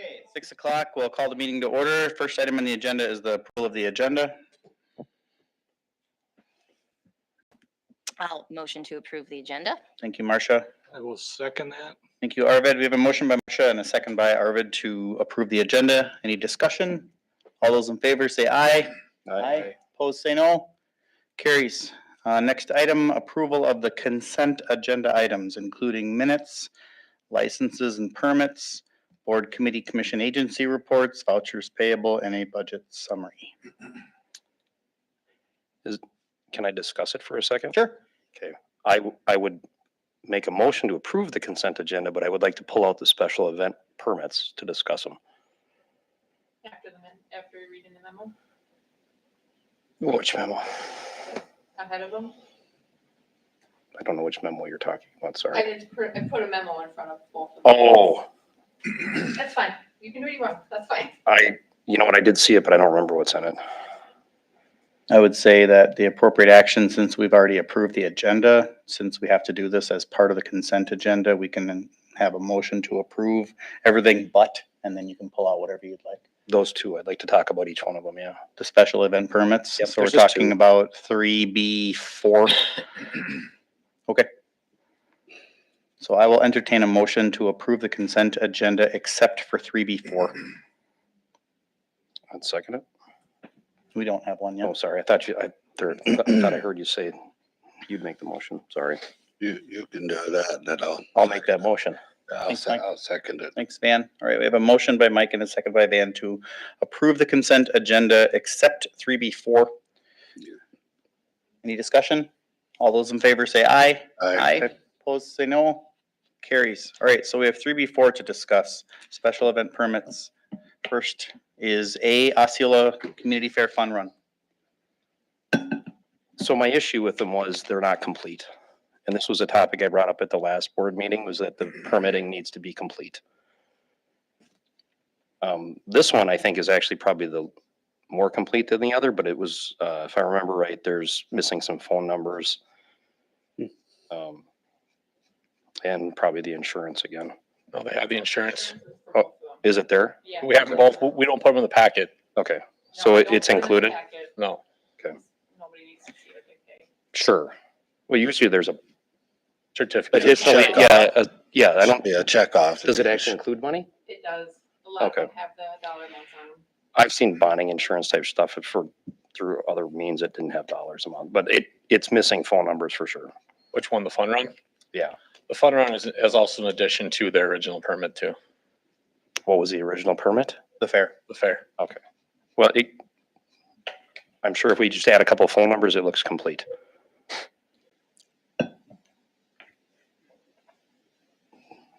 Okay, 6 o'clock, we'll call the meeting to order. First item on the agenda is the approval of the agenda. I'll motion to approve the agenda. Thank you, Marcia. I will second that. Thank you, Arvid. We have a motion by Marcia and a second by Arvid to approve the agenda. Any discussion? All those in favor say aye. Opposed say no. Carries. Next item, approval of the consent agenda items, including minutes, licenses and permits, board committee commission agency reports, vouchers payable, and a budget summary. Can I discuss it for a second? Sure. I would make a motion to approve the consent agenda, but I would like to pull out the special event permits to discuss them. After reading the memo, Which memo? ahead of them. I don't know which memo you're talking about, I sorry. didn't put, I put a memo in front of both of them. Oh, That's fine. You can do what you want. That's fine. you know what, I did see it, but I don't remember what's in it. I would say that the appropriate action, since we've already approved the agenda, since we have to do this as part of the consent agenda, we can have a motion to approve everything but, and then you can pull out whatever you'd like. Those two, I'd like to talk about each one of them, yeah. The special event permits. Yep, So we're there's just talking two. about 3B4. Okay. So I will entertain a motion to approve the consent agenda except for 3B4. I'd second it. We don't have one yet. Oh, sorry, I thought I heard you say you'd make the motion, sorry. You can do that, then I'll make that motion. Thanks, Mike. I'll second it. Thanks, Van. All right, we have a motion by Mike and a second by Van to approve the consent agenda except 3B4. Yeah. Any discussion? All those in favor say aye. Aye. Opposed, say no. Carries. All right, so we have 3B4 to discuss. Special event permits. First is Osceola Community Fair Fun Run. So my issue with them was they're not complete. And this was a topic I brought up at the last board meeting, was that the permitting needs to be complete. This one I think is actually probably the more complete than the other, but it was, if I remember right, there's missing some phone numbers. And probably the insurance again. No, they have the insurance. Oh, is it there? Yeah. We have them both. We don't put them in the packet. Okay, No, so I don't it's put it in the included? packet. No. Nobody needs to see it. Okay. Sure. Well, usually there's a Certificate. additionally, yeah, I don't, Yeah, check off. does it actually include money? It does. A lot of Okay. them have the dollar amounts on them. I've seen bonding insurance type stuff through other means that didn't have dollars amount, but it's missing phone numbers for sure. Which one? The fun run? Yeah. The fun run is also an addition to their original permit too. What was the original permit? The fair. The fair. Well, I'm sure if we just add a couple of phone numbers, it looks complete.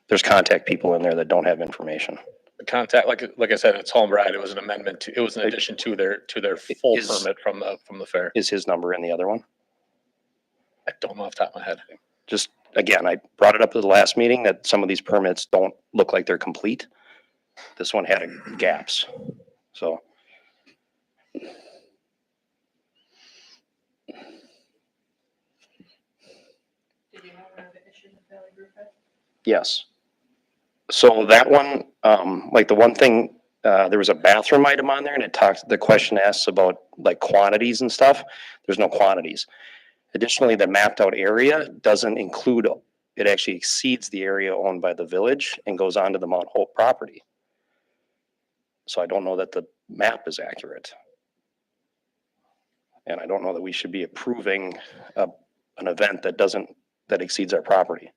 There's contact people in there that don't have information. The contact, like I said, it's Home Bride. It was an amendment to, it was an addition to their full Is- permit from the fair. Is his number in the other one? I don't know off the top of my head. Just, again, I brought it up at the last meeting that some of these permits don't look like they're complete. This one had gaps, so. Did you have another issue with Valley Group? Yes. So that one, like the one thing, there was a bathroom item on there and the question asks about like quantities and stuff. There's no quantities. Additionally, the mapped out area doesn't include, it actually exceeds the area owned by the village and goes onto the Mount Hope property. So I don't know that the map is accurate. And I don't know that we should be approving an event that exceeds our property.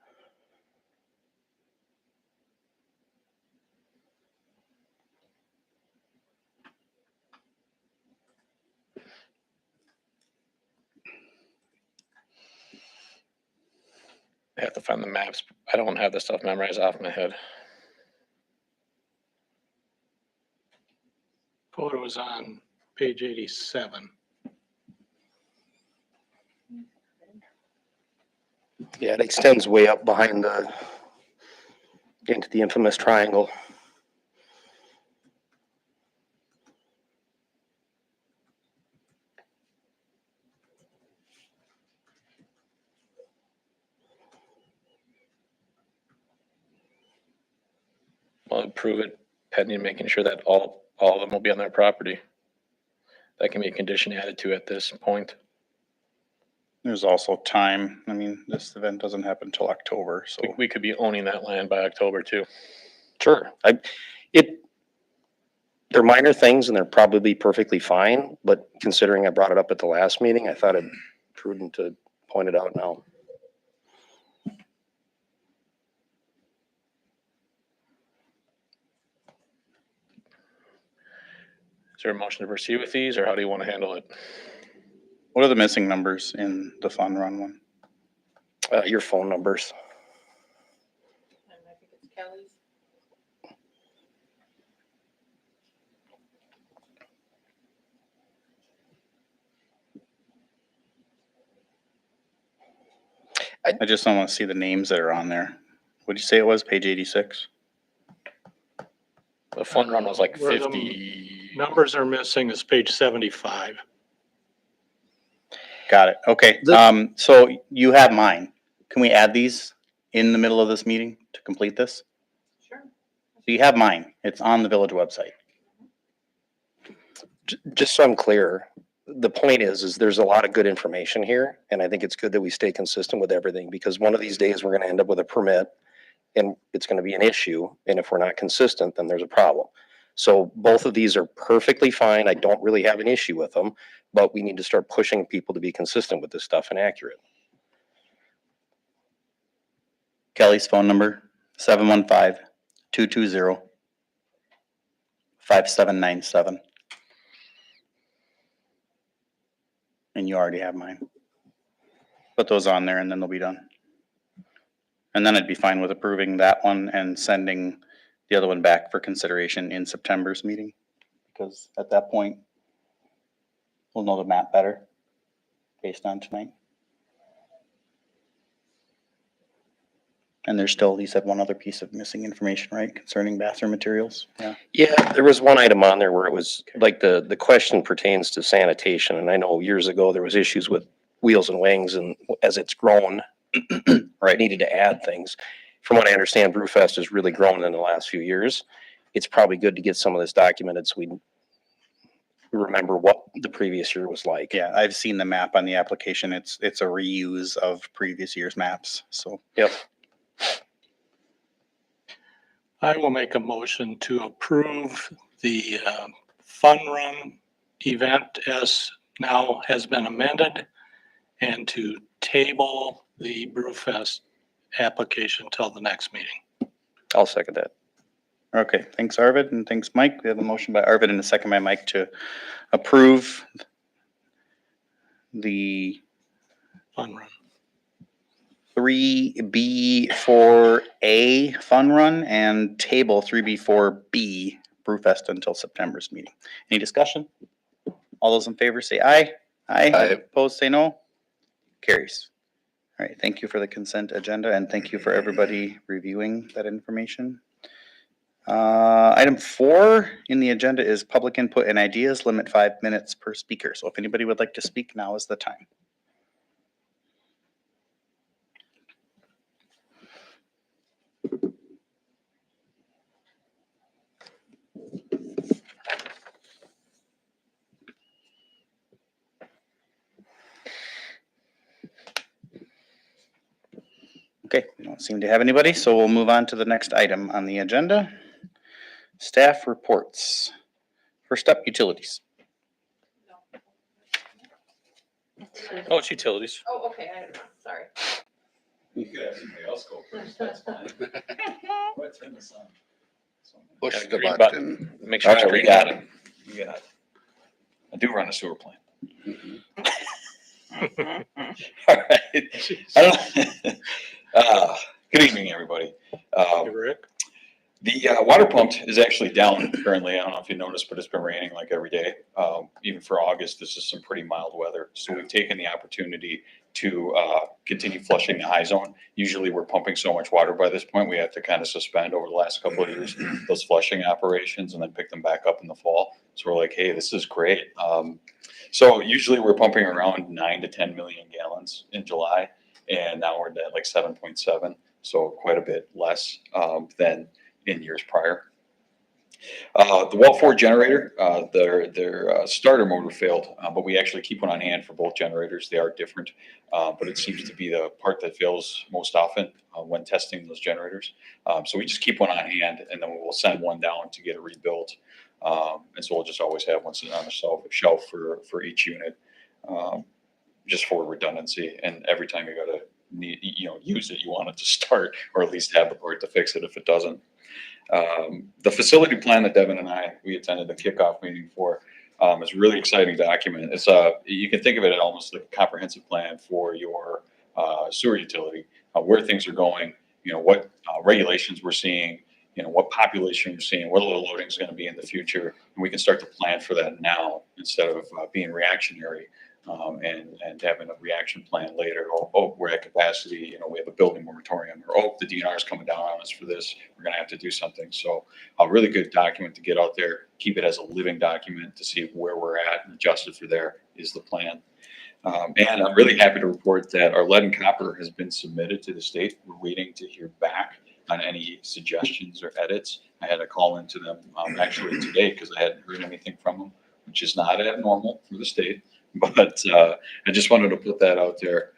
I have to find the maps. I don't have this stuff memorized off my head. Photos on page 87. Yeah, it extends way up behind into the infamous triangle. I'll approve it pending making sure that all of them will be on their property. That can be a condition added to at this point. There's also time. I mean, this event doesn't happen until October, so. We could be owning that land by October too. Sure. They're minor things and they're probably perfectly fine, but considering I brought it up at the last meeting, I thought it prudent to point it out now. Is there a motion to proceed with these, or how do you want to handle it? What are the missing numbers in the fun run one? Your phone numbers. And I think it's Kelly's. I just don't want to see the names that are on there. What'd you say it was? Page 86? The fun run was like Where the 50. Numbers are missing is page 75. Got it. Okay. So you have mine. Can we add these in the middle of this meeting to complete this? Sure. So you have mine. It's on the village website. Just so I'm clear, the point is there's a lot of good information here, and I think it's good that we stay consistent with everything, because one of these days we're gonna end up with a permit and it's gonna be an issue, and if we're not consistent, then there's a problem. So both of these are perfectly fine. I don't really have an issue with them, but we need to start pushing people to be consistent with this stuff and accurate. Kelly's phone number, 715-220-5797. And you already have mine. Put those on there and then they'll be done. And then I'd be fine with approving that one and sending the other one back for consideration in September's meeting. Because at that point, we'll know the map better based on tonight. And there's still, you said one other piece of missing information, right, concerning bathroom materials? Yeah. Yeah, there was one item on there where it was like the question pertains to sanitation. And I know years ago there was issues with Wheels and Wings, and as it's grown, right, needed to add things. From what I understand, Brewfest has really grown in the last few years. It's probably good to get some of this documented so we remember what the previous year was like. Yeah, I've seen the map on the application. It's a reuse of previous year's maps, so. Yep. I will make a motion to approve the Fun Run event as now has been amended, and to table the Brewfest application till the next meeting. I'll second that. Okay, thanks Arvid and thanks Mike. We have a motion by Arvid and a second by Mike to approve the Fun Run. 3B4A Fun Run and table 3B4B Brewfest until September's meeting. Any discussion? All those in favor say aye. Aye. Aye. Opposed say no. Carries. All right, thank you for the consent agenda and thank you for everybody reviewing that information. Item 4 in the agenda is public input and ideas, limit 5 minutes per speaker. So if anybody would like to speak, now is the time. Okay, we don't seem to have anybody, so we'll move on to the next item on the agenda. Staff reports. First up, utilities. No. Oh, it's utilities. Oh, okay, I don't know, sorry. You could have somebody else go first, that's fine. Go ahead, turn this on. Push Yeah, the green button. Make sure. All right, we it's got green. it. We got it. I do run a sewer plant. All right. I don't, good evening, everybody. Hey, Rick? The water pump is actually down currently. I don't know if you noticed, but it's been raining like every day. Even for August, this is some pretty mild weather. So we've taken the opportunity to continue flushing the high zone. Usually we're pumping so much water by this point, we have to kind of suspend over the last couple of years those flushing operations and then pick them back up in the fall. So we're like, hey, this is great. So usually we're pumping around 9 to 10 million gallons in July, and now we're at like 7.7. So quite a bit less than in years prior. The wall 4 generator, their starter motor failed, but we actually keep one on hand for both generators. They are different, but it seems to be the part that fails most often when testing those generators. So we just keep one on hand, and then we'll send one down to get it rebuilt. And so we'll just always have one sitting on the shelf for each unit, just for redundancy. And every time you gotta use it, you want it to start, or at least have the part to fix it if it doesn't. The facility plan that Devin and we attended the kickoff meeting for is a really exciting document. It's you can think of it almost like a comprehensive plan for your sewer utility, where things are going, what regulations we're seeing, what population we're seeing, what the loading is going to be in the future, and we can start to plan for that now instead of being reactionary. And having a reaction plan later. Oh, we're at capacity. We have a building moratorium, or the DNR is coming down on us for this. We're going to have to do something. So, a really good document to get out there. Keep it as a living document to see where we're at and adjust it for there is the plan. And I'm really happy to report that our lead and copper has been submitted to the state. We're waiting to hear back on any suggestions or edits. I had a call into them actually today because I hadn't heard anything from them, which is not abnormal for the state. But I just wanted to put that out there,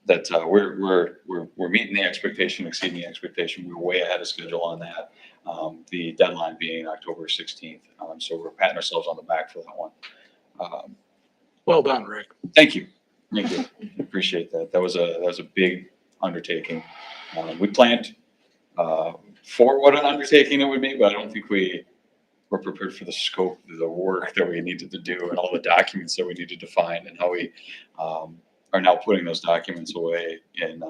that we're meeting the expectation, exceeding the expectation. We're way ahead of schedule on that. The deadline being October 16th. So we're patting ourselves on the back for that one. Well done, Rick. Thank you. Thank you. Appreciate that. That was a big undertaking. We planned for what an undertaking it would be, but I don't think we're prepared for the scope of the work that we needed to do and all the documents that we needed to find, and how we are now putting those documents away in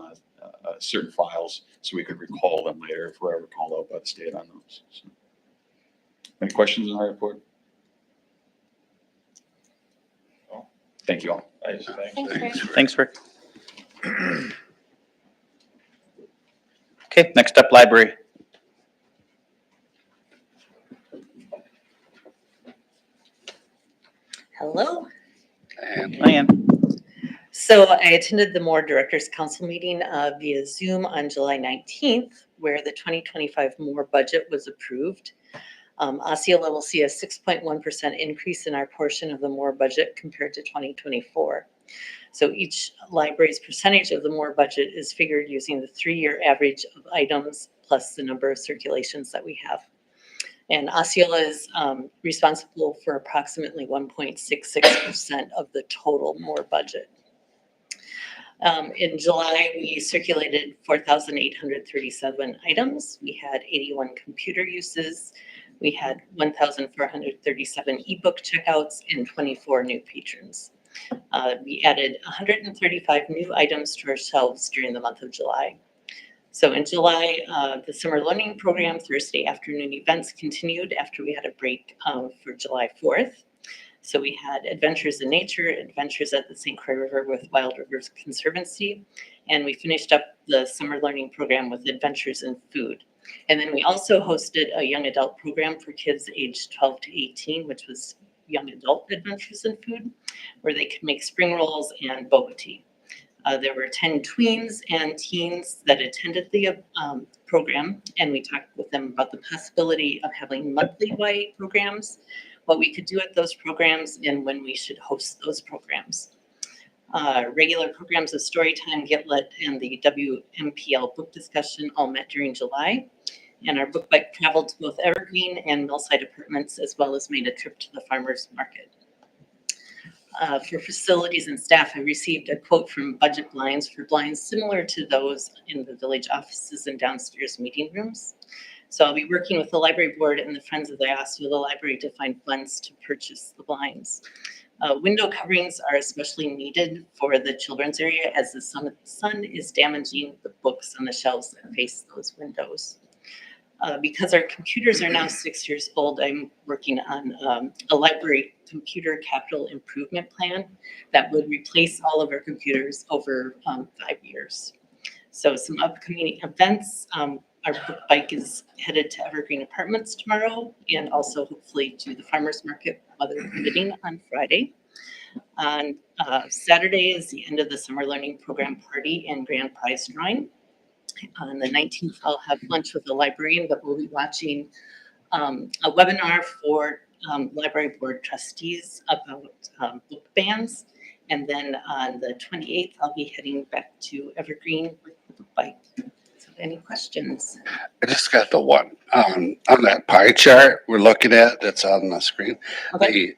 certain files so we could recall them later if we're ever called out by the state on those. So, any questions on our report? No? Thank you all. Thanks, Rick. Thanks, Rick. Okay, next up, library. Hello. And Diane. So I attended the Moore Directors Council meeting via Zoom on July 19th, where the 2025 Moore budget was approved. Osceola will see a 6.1% increase in our portion of the Moore budget compared to 2024. So each library's percentage of the Moore budget is figured using the 3-year average of items plus the number of circulations that we have. And Osceola is responsible for approximately 1.66% of the total Moore budget. In July, we circulated 4,837 items. We had 81 computer uses. We had 1,437 ebook checkouts and 24 new patrons. We added 135 new items to our shelves during the month of July. So in July, the summer learning program Thursday afternoon events continued after we had a break for July 4th. So we had Adventures in Nature, Adventures at the St. Croix River with Wild Rivers Conservancy, and we finished up the summer learning program with Adventures in Food. And then we also hosted a young adult program for kids aged 12 to 18, which was Young Adult Adventures in Food, where they could make spring rolls and boba tea. There were 10 tweens and teens that attended the program, and we talked with them about the possibility of having monthly YA programs, what we could do at those programs, and when we should host those programs. Regular programs of Storytime, Get Lit, and the WMPL book discussion all met during July. And our book bike traveled to both Evergreen and Millside Apartments, as well as made a trip to the farmers market. For facilities and staff, I received a quote from Budget Blinds for blinds similar to those in the village offices and downstairs meeting rooms. So I'll be working with the library board and the Friends of the Osceola Library to find funds to purchase the blinds. Window coverings are especially needed for the children's area as the sun is damaging the books on the shelves that face those windows. Because our computers are now 6 years old, I'm working on a library computer capital improvement plan that would replace all of our computers over 5 years. So some upcoming events, our book bike is headed to Evergreen Apartments tomorrow, and also hopefully to the farmers market, weather permitting, on Friday. On Saturday is the end of the summer learning program party and grand prize drawing. On the 19th, I'll have lunch with the librarian, but we'll be watching a webinar for library board trustees about book bans. And then on the 28th, I'll be heading back to Evergreen with the book bike. So any questions? I just got the one, on that pie chart we're looking at that's on the screen. Okay.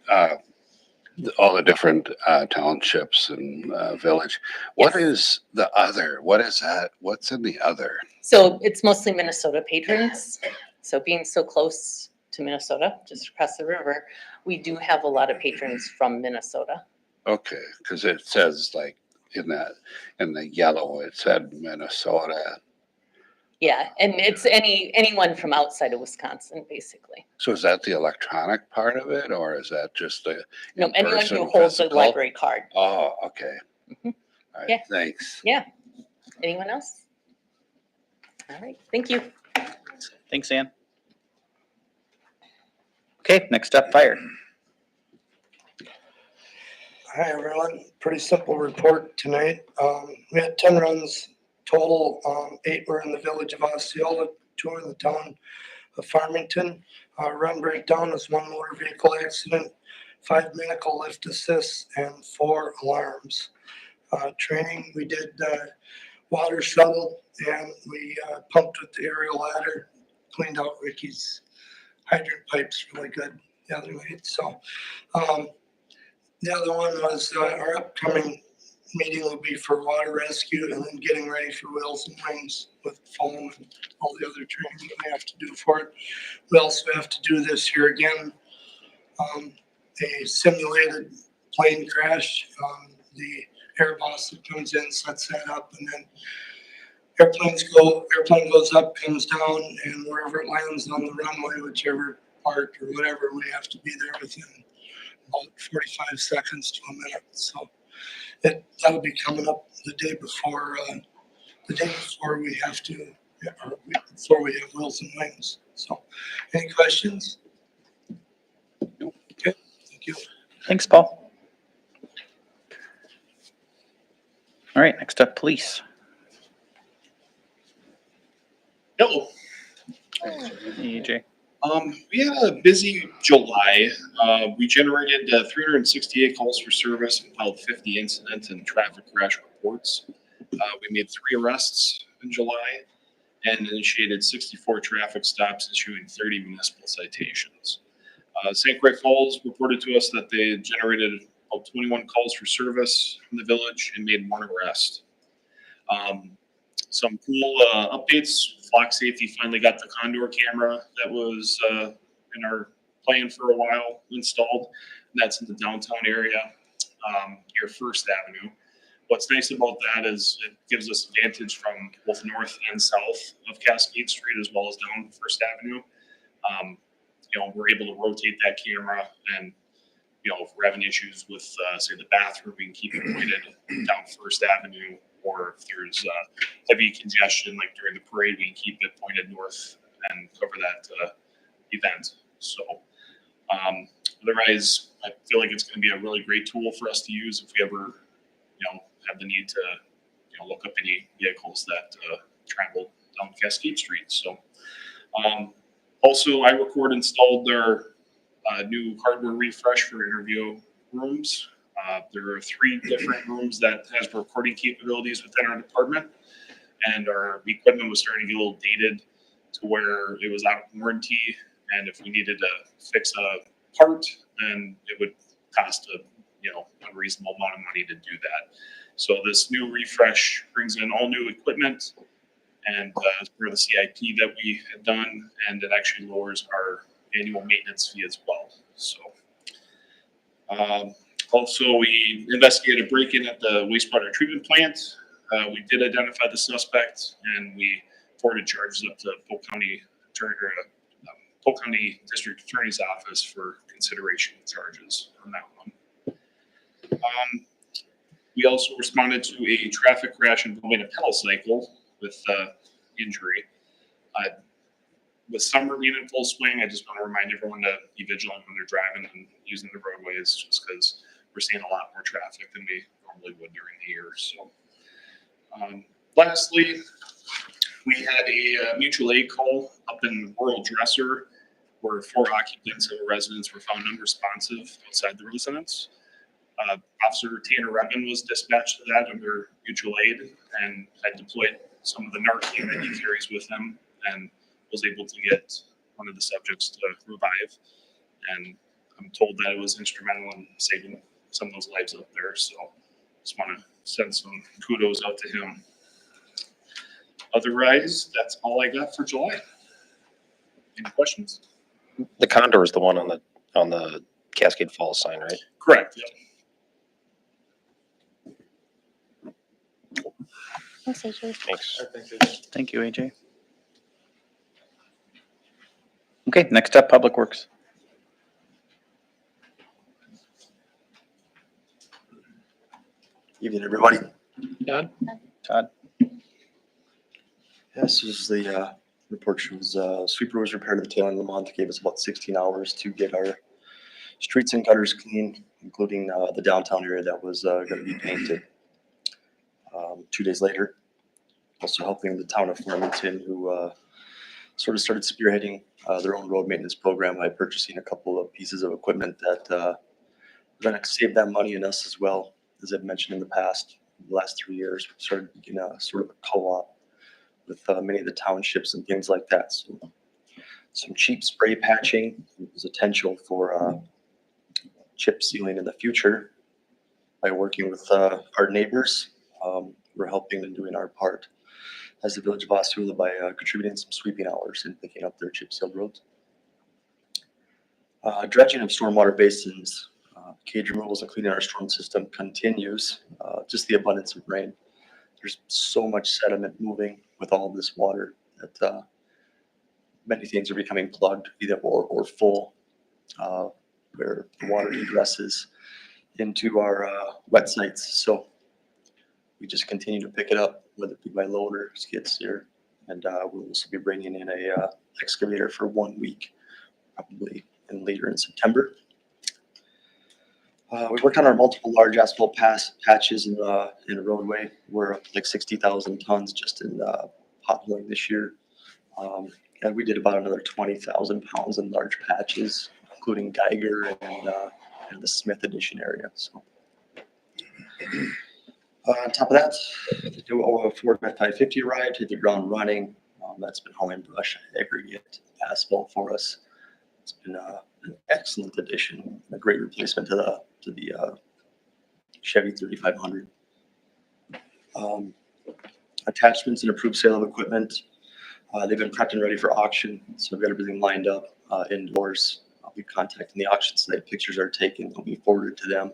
All the different, townships and, village. What Yes. is the other? What is that? What's in the other? So it's mostly Minnesota patrons. So being so close to Minnesota, just across the river, we do have a lot of patrons from Minnesota. Okay, cause it says like in the yellow, it said Minnesota. Yeah, and it's anyone from outside of Wisconsin, basically. So is that the electronic part of it, or is that just the? No, anyone who in-person holds a physical? library card. Oh, okay. Mhm. All Yeah. right, thanks. Anyone else? All right, thank you. Thanks, Ann. Okay, next up, fire. Hi, everyone. Pretty simple report tonight. We had 10 runs total. 8 were in the village of Osceola, 2 in the town of Farmington. Run breakdown was 1 motor vehicle accident, 5 medical lift assists, and 4 alarms. Training, we did water shuttle, and we pumped with the aerial ladder, cleaned out Ricky's hydrant pipes really good the other night. So, the other one was our upcoming meeting will be for water rescue and then getting ready for Wheels and Wings with foam and all the other training that we have to do for it. We also have to do this year again, a simulated plane crash. The air boss that comes in sets that up, and then airplane goes up, comes down, and wherever it lands on the runway, whichever part or whatever, we have to be there within about 45 seconds to a minute. So that'll be coming up the day before we have to, or before we have Wheels and Wings. So, any questions? Okay, thank you. Thanks, Paul. All right, next up, police. Hello. Hey, Jay. We had a busy July. We generated 368 calls for service and filed 50 incident and traffic crash reports. We made 3 arrests in July and initiated 64 traffic stops, issuing 30 municipal citations. St. Croix Falls reported to us that they generated about 21 calls for service in the village and made 1 arrest. Some cool updates. Flock Safety finally got the Condor camera that was in our plan for a while installed. And that's in the downtown area near First Avenue. What's nice about that is it gives us advantage from both north and south of Cascade Street as well as down First Avenue. We're able to rotate that camera, and if we're having issues with say the bathroom, we can keep it pointed down First Avenue. Or if there's heavy congestion, like during the parade, we can keep it pointed north and cover that event. So otherwise, I feel like it's going to be a really great tool for us to use if we ever, have the need to, look up any vehicles that travel down Cascade Street. So also, iRecord installed their new hardware refresh for interview rooms. There are 3 different rooms that has recording capabilities within our department, and our equipment was starting to get a little dated to where it was out of warranty, and if we needed to fix a part, then it would cost a unreasonable amount of money to do that. So this new refresh brings in all new equipment, and as per the CIP that we had done, and it actually lowers our annual maintenance fee as well. So. Also, we investigated a break-in at the wastewater treatment plant. We did identify the suspect, and we forwarded charges up to Polk County District Attorney's Office for consideration of charges on that one. We also responded to a traffic crash involving a pedal cycle with injury. With summer being in full swing, I just want to remind everyone to be vigilant when they're driving and using the roadways, just because we're seeing a lot more traffic than we normally would during the year. So, lastly, we had a mutual aid call up in rural Dresser where 4 occupants of a residence were found unresponsive outside the residence. Officer Tanner Reppin was dispatched to that under mutual aid and had deployed some of the Narcan that he carries with him and was able to get one of the subjects to revive. And I'm told that it was instrumental in saving some of those lives up there. So just want to send some kudos out to him. Otherwise, that's all I got for July. Any questions? The Condor is the one on the Cascade Falls sign, right? Correct. Yep. Thanks. Thank you, AJ. Okay, next up, Public Works. Evening, everybody. Todd? Todd? This is the report shows sweeper was repaired at the tail end of the month, gave us about 16 hours to get our streets and gutters clean, including the downtown area that was going to be painted. 2 days later, also helping the town of Farmington, who sort of started spearheading their own road maintenance program by purchasing a couple of pieces of equipment that are going to save them money and us as well. As I've mentioned in the past, the last 3 years, we started sort of a co-op with many of the townships and things like that. So some cheap spray patching. There's potential for chip sealing in the future by working with our neighbors. We're helping and doing our part as the Village of Osceola by contributing some sweeping hours and picking up their chip sealed roads. Dredging of stormwater basins, cage removals and cleaning our storm system continues. Just the abundance of rain. There's so much sediment moving with all of this water that many things are becoming plugged, either or full, where the water egresses into our wet sites. So we just continue to pick it up, whether it be by loader, skid steer, and we'll also be bringing in a excavator for 1 week, probably later in September. We worked on our multiple large asphalt patches in a roadway. We're up like 60,000 tons just in potholing this year. And we did about another 20,000 pounds in large patches, including Geiger and the Smith Edition area. So on top of that, the new Ford F-550 arrived, hit the ground running. That's been hauling brush, aggregate, asphalt for us. It's been an excellent addition, a great replacement to the Chevy 3500. Attachments and approved sale of equipment. They've been prepped and ready for auction, so we've got everything lined up indoors. I'll be contacting the auction site. Pictures are taken. They'll be forwarded to them.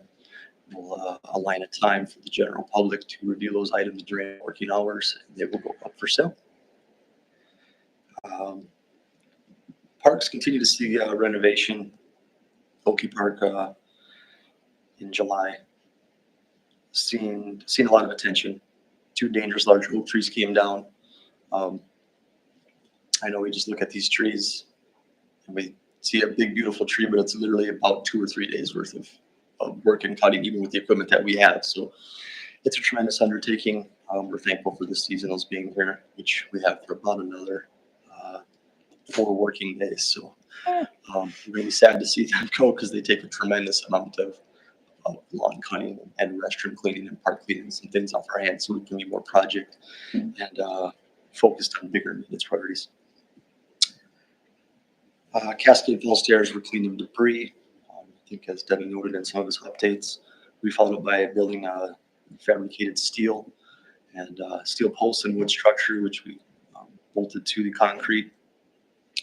We'll align a time for the general public to review those items during working hours. They will go up for sale. Parks continue to see renovation. Oakey Park in July, seen a lot of attention. 2 dangerous large oak trees came down. I know we just look at these trees and we see a big beautiful tree, but it's literally about 2 or 3 days worth of work and cutting, even with the equipment that we have. So it's a tremendous undertaking. We're thankful for the seasonals being here, which we have for about another 4 working days. So really sad to see them go because they take a tremendous amount of lawn cutting and restroom cleaning and park cleaning and some things off our hands, so we can be more project and focused on bigger maintenance priorities. Cascade Falls stairs were cleaned of debris. I think as Devin noted in some of his updates, we followed up by building fabricated steel and steel posts and wood structure, which we bolted to the concrete.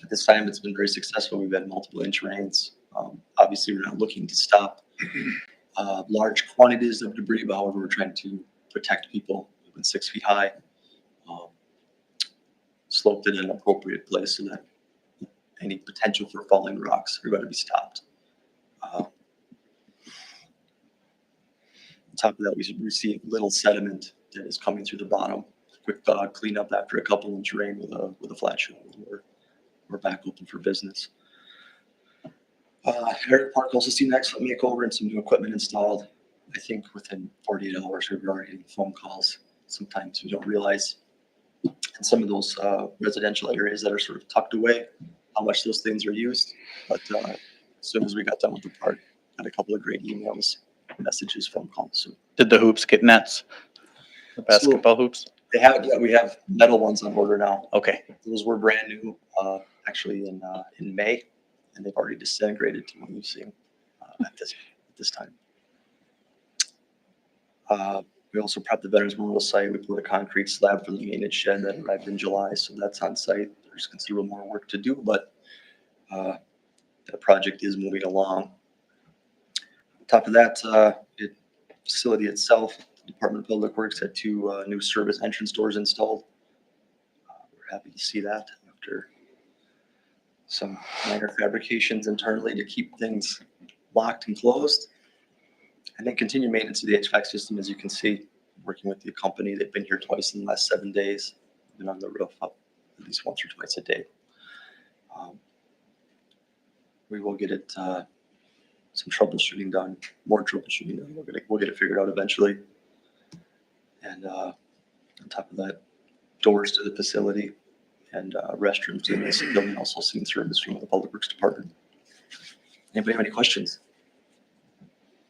At this time, it's been very successful. We've had multiple inch rains. Obviously, we're not looking to stop large quantities of debris, but however, we're trying to protect people. We've been 6 feet high, sloped in an appropriate place so that any potential for falling rocks are going to be stopped. On top of that, we receive little sediment that is coming through the bottom. Quick cleanup after a couple inch rain with a flat shovel. We're back open for business. Heritage Park also seen an excellent makeover and some new equipment installed. I think within 48 hours, we're already getting phone calls. Sometimes we don't realize in some of those residential areas that are sort of tucked away, how much those things are used. But as soon as we got done with the park, got a couple of great emails, messages, phone calls. So Did the hoops get nets? The basketball hoops? they have, yeah, we have metal ones on order now. Okay. Those were brand new, actually in May, and they've already disintegrated to what we've seen at this time. We also prepped the Veterans Memorial site. We put a concrete slab for the maintenance shed that arrived in July, so that's on site. There's considerable more work to do, but the project is moving along. On top of that, the facility itself, the Department of Public Works had 2 new service entrance doors installed. We're happy to see that after some minor fabrications internally to keep things locked and closed. And then continued maintenance of the HVAC system, as you can see, working with the company. They've been here twice in the last 7 days, been on the roof up at least once or twice a day. We will get it, some troubleshooting done, more troubleshooting done. We'll get it figured out eventually. And on top of that, doors to the facility and restrooms in this building also seen service from the Public Works Department. Anybody have any questions?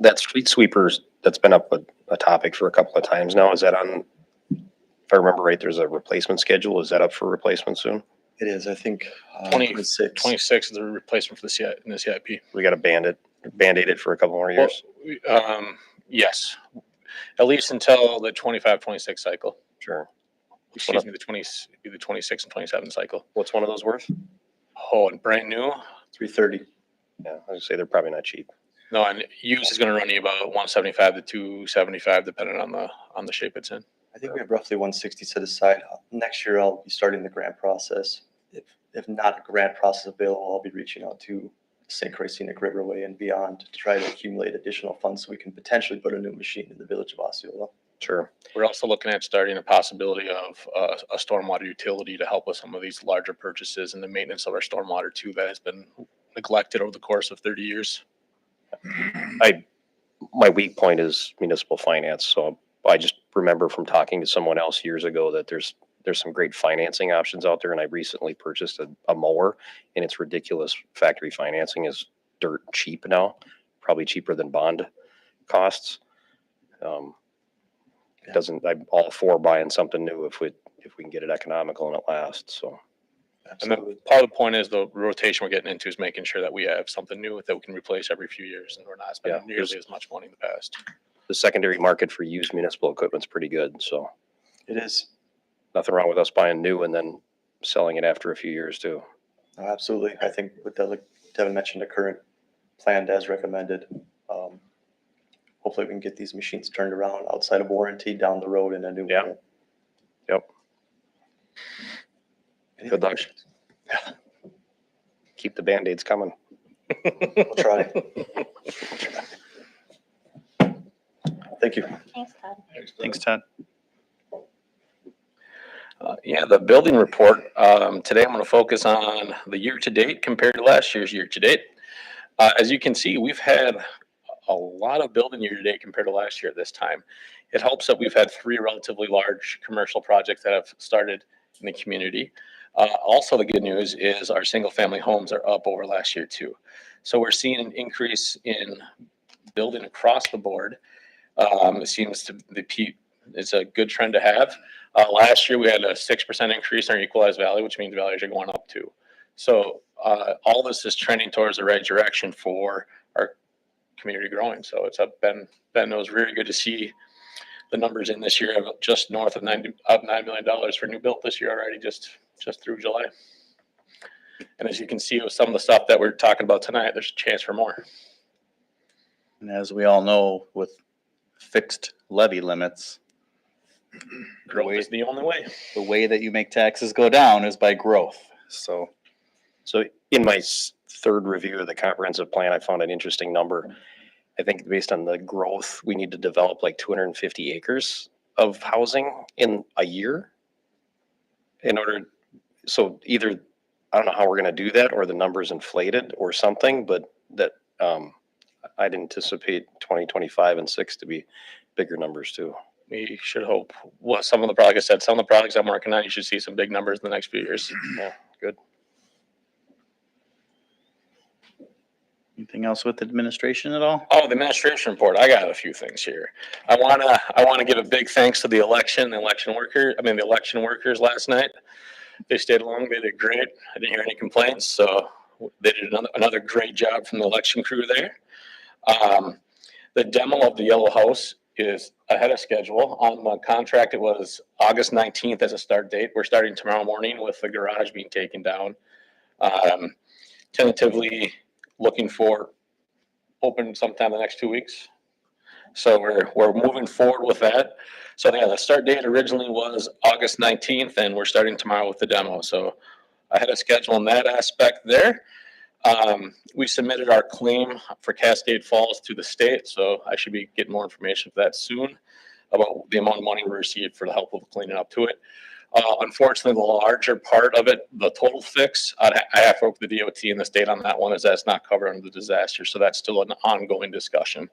That street sweepers, that's been up a topic for a couple of times now. Is that on, if I remember right, there's a replacement schedule. Is that up for replacement soon? It is, I think, 26. 26. 26 is the replacement for the in the CIP. We got to band-aid it for a couple more years. Yes, at least until the 25-26 cycle. Sure. Excuse me, the 26 and 27 cycle. What's one of those worth? Oh, and brand new? 330. Yeah, I would say they're probably not cheap. No, and used is going to run you about 175 to 275, depending on the shape it's in. I think we have roughly 160 set aside. Next year, I'll be starting the grant process. If not a grant process available, I'll be reaching out to St. Croix Scenic Riverway and beyond to try to accumulate additional funds so we can potentially put a new machine in the village of Osceola. Sure. We're also looking at starting a possibility of a stormwater utility to help with some of these larger purchases and the maintenance of our stormwater too that has been neglected over the course of 30 years. My weak point is municipal finance. So I just remember from talking to someone else years ago that there's some great financing options out there. And I recently purchased a mower, and it's ridiculous. Factory financing is dirt cheap now, probably cheaper than bond costs. I'm all for buying something new if we can get it economical and it lasts. So. And then part of the point is the rotation we're getting into is making sure that we have something new that we can replace every few years, and we're not spending nearly as much money in the past. The secondary market for used municipal equipment's pretty good, so It is. nothing wrong with us buying new and then selling it after a few years too. Absolutely. I think what Devin mentioned, the current plan as recommended. Hopefully we can get these machines turned around outside of warranty down the road in a new. Yeah. one. Yep. Any Good luck. questions? Keep the Band-Aids coming. We'll try. Thank you. Thanks, Todd. Thanks, Todd. Yeah, the building report. Today I'm going to focus on the year-to-date compared to last year's year-to-date. As you can see, we've had a lot of building year-to-date compared to last year at this time. It helps that we've had 3 relatively large commercial projects that have started in the community. Also, the good news is our single-family homes are up over last year too. So we're seeing an increase in building across the board. It seems to it's a good trend to have. Last year we had a 6% increase in our equalized value, which means values are going up too. So all this is trending towards the right direction for our community growing. So it's been it was really good to see the numbers in this year of just north of $9 million for new built this year already, just through July. And as you can see with some of the stuff that we're talking about tonight, there's a chance for more. And as we all know, with fixed levy limits, Growth is the only way. the way that you make taxes go down is by growth. So So in my third review of the comprehensive plan, I found an interesting number. I think based on the growth, we need to develop like 250 acres of housing in a year in order. So either, I don't know how we're going to do that, or the number's inflated or something, but that I'd anticipate 2025 and 6 to be bigger numbers too. we should hope, well, some of the, like I said, some of the projects I'm working on, you should see some big numbers in the next few years. Yeah, good. Anything else with administration at all? Oh, the administration report. I got a few things here. I wanna give a big thanks to the election workers last night. They stayed along. They did great. I didn't hear any complaints, so they did another great job from the election crew there. The demo of the yellow house is ahead of schedule. On the contract, it was August 19th as a start date. We're starting tomorrow morning with the garage being taken down. Tentatively looking for open sometime the next 2 weeks. So we're moving forward with that. So yeah, the start date originally was August 19th, and we're starting tomorrow with the demo. So ahead of schedule in that aspect there. We submitted our claim for Cascade Falls to the state, so I should be getting more information for that soon about the amount of money we received for the help of cleaning up to it. Unfortunately, the larger part of it, the total fix, I have to work with the DOT and the state on that one, as that's not covered under the disaster, so that's still an ongoing discussion.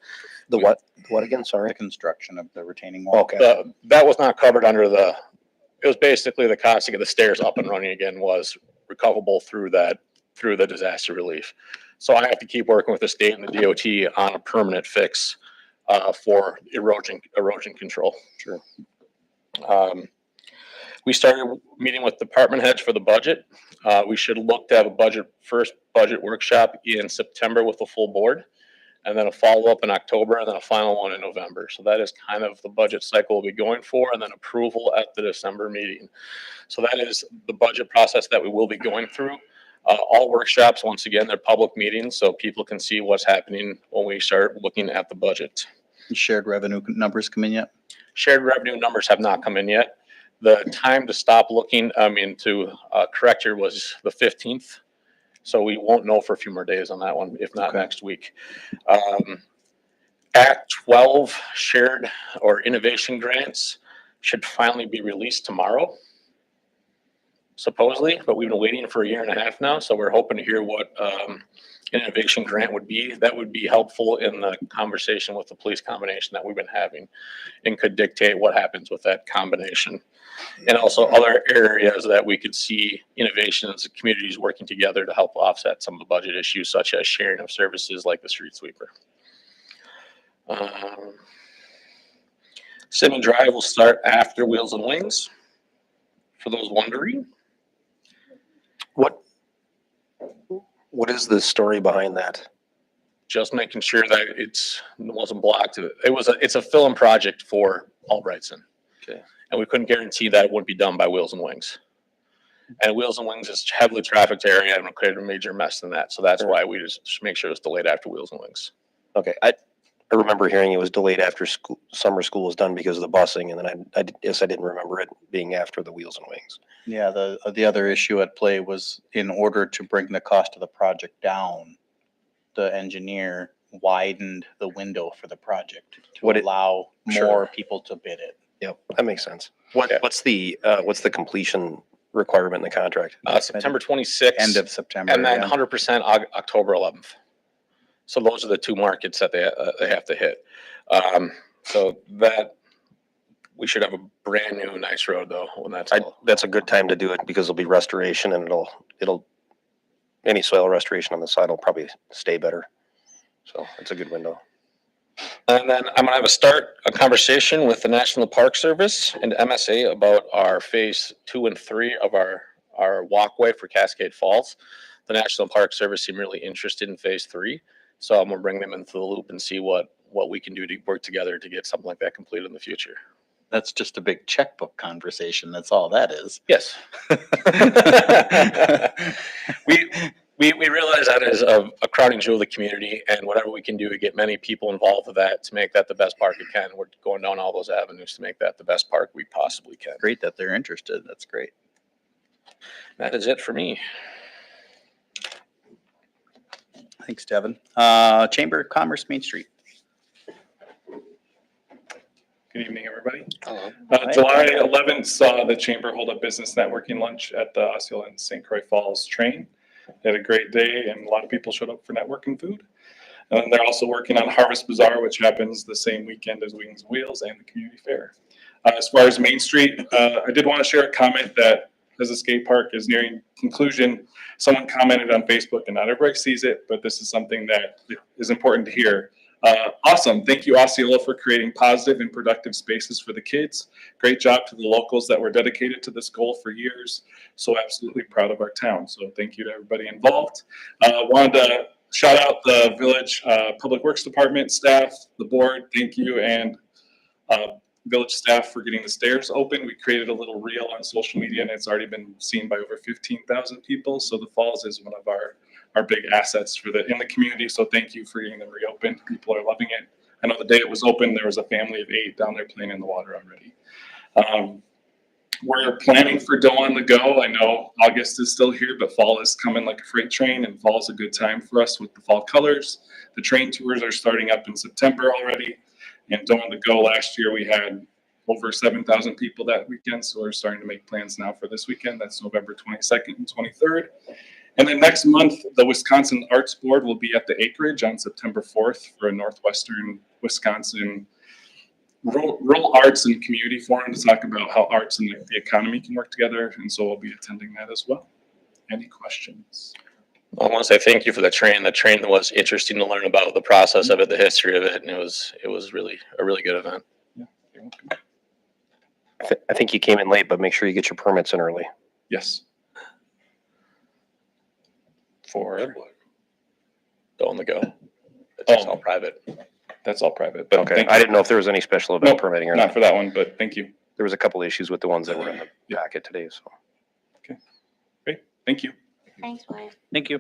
The what? What again? Sorry. The construction of the retaining wall. Okay. That was not covered under it was basically the cost to get the stairs up and running again was recoverable through the disaster relief. So I have to keep working with the state and the DOT on a permanent fix for erosion control. Sure. We started meeting with department heads for the budget. We should look to have a first budget workshop in September with the full board, and then a follow-up in October, and then a final one in November. So that is kind of the budget cycle we'll be going for, and then approval at the December meeting. So that is the budget process that we will be going through. All workshops, once again, they're public meetings, so people can see what's happening when we start looking at the budget. Shared revenue numbers come in yet? Shared revenue numbers have not come in yet. The time to stop looking, to correct here, was the 15th. So we won't know for a few more days on that one, if not Okay. next week. Act 12 shared or innovation grants should finally be released tomorrow, supposedly, but we've been waiting for a year and a half now, so we're hoping to hear what an innovation grant would be. That would be helpful in the conversation with the police combination that we've been having, and could dictate what happens with that combination. And also other areas that we could see innovations, communities working together to help offset some of the budget issues, such as sharing of services like the street sweeper. Sim and Drive will start after Wheels and Wings, for those wondering. What is the story behind that? Just making sure that it wasn't blocked. It's a film project for Albrightson. Okay. And we couldn't guarantee that it wouldn't be done by Wheels and Wings. And Wheels and Wings is heavily trafficked area and created a major mess in that. So that's why we just make sure it's delayed after Wheels and Wings. Okay, I remember hearing it was delayed after summer school was done because of the busing, and then I guess I didn't remember it being after the Wheels and Wings. Yeah, the other issue at play was, in order to bring the cost of the project down, the engineer widened the window for the project to allow Sure. more people to bid it. Yep, that makes sense. Yeah. What's the completion requirement in the contract? September 26th. End of September. And then yeah. 100% October 11th. So those are the two markets that they have to hit. So that we should have a brand new nice road though when that's all. That's a good time to do it because it'll be restoration, and it'll any soil restoration on the side will probably stay better. So it's a good window. And then I'm gonna have a conversation with the National Park Service and MSA about our phase 2 and 3 of our walkway for Cascade Falls. The National Park Service seemed really interested in phase 3. So I'm gonna bring them into the loop and see what we can do to work together to get something like that completed in the future. That's just a big checkbook conversation. That's all that is. Yes. We realize that is a crowning jewel of the community, and whatever we can do to get many people involved with that to make that the best park it can, we're going down all those avenues to make that the best park we possibly can. Great that they're interested. That's great. That is it for me. Thanks, Devin. Chamber of Commerce, Main Street. Good evening, everybody. Hello. July 11th saw the Chamber hold a business networking lunch at the Osceola and St. Croix Falls train. They had a great day and a lot of people showed up for networking food. And they're also working on Harvest Bazaar, which happens the same weekend as Wings and Wheels and the community fair. As far as Main Street, I did want to share a comment that as the skate park is nearing conclusion, someone commented on Facebook, and not everybody sees it, but this is something that is important to hear. Awesome. Thank you, Osceola, for creating positive and productive spaces for the kids. Great job to the locals that were dedicated to this goal for years. So absolutely proud of our town. So thank you to everybody involved. Wanted to shout out the Village Public Works Department staff, the board, thank you, and village staff for getting the stairs open. We created a little reel on social media, and it's already been seen by over 15,000 people. So the Falls is one of our big assets in the community. So thank you for getting them reopened. People are loving it. I know the day it was open, there was a family of 8 down there playing in the water already. We're planning for Dough on the Go. I know August is still here, but fall is coming like a freight train, and fall is a good time for us with the fall colors. The train tours are starting up in September already. And Dough on the Go last year, we had over 7,000 people that weekend. So we're starting to make plans now for this weekend. That's November 22nd and 23rd. And then next month, the Wisconsin Arts Board will be at the Acreage on September 4th for a Northwestern Wisconsin rural arts and community forum to talk about how arts and the economy can work together. And so I'll be attending that as well. Any questions? I want to say thank you for the train. The train was interesting to learn about the process of it, the history of it, and it was really a really good event. Yeah, you're welcome. I think you came in late, but make sure you get your permits in early. Yes. For Dough on the Go. It's all private. That's all private. But Okay, thank I you. didn't know if there was any special event Nope, permitting or Not not. for that one, but thank you. There was a couple issues with the ones that were in the packet today, so. Great. Thank you. Thanks, Wyatt. Thank you.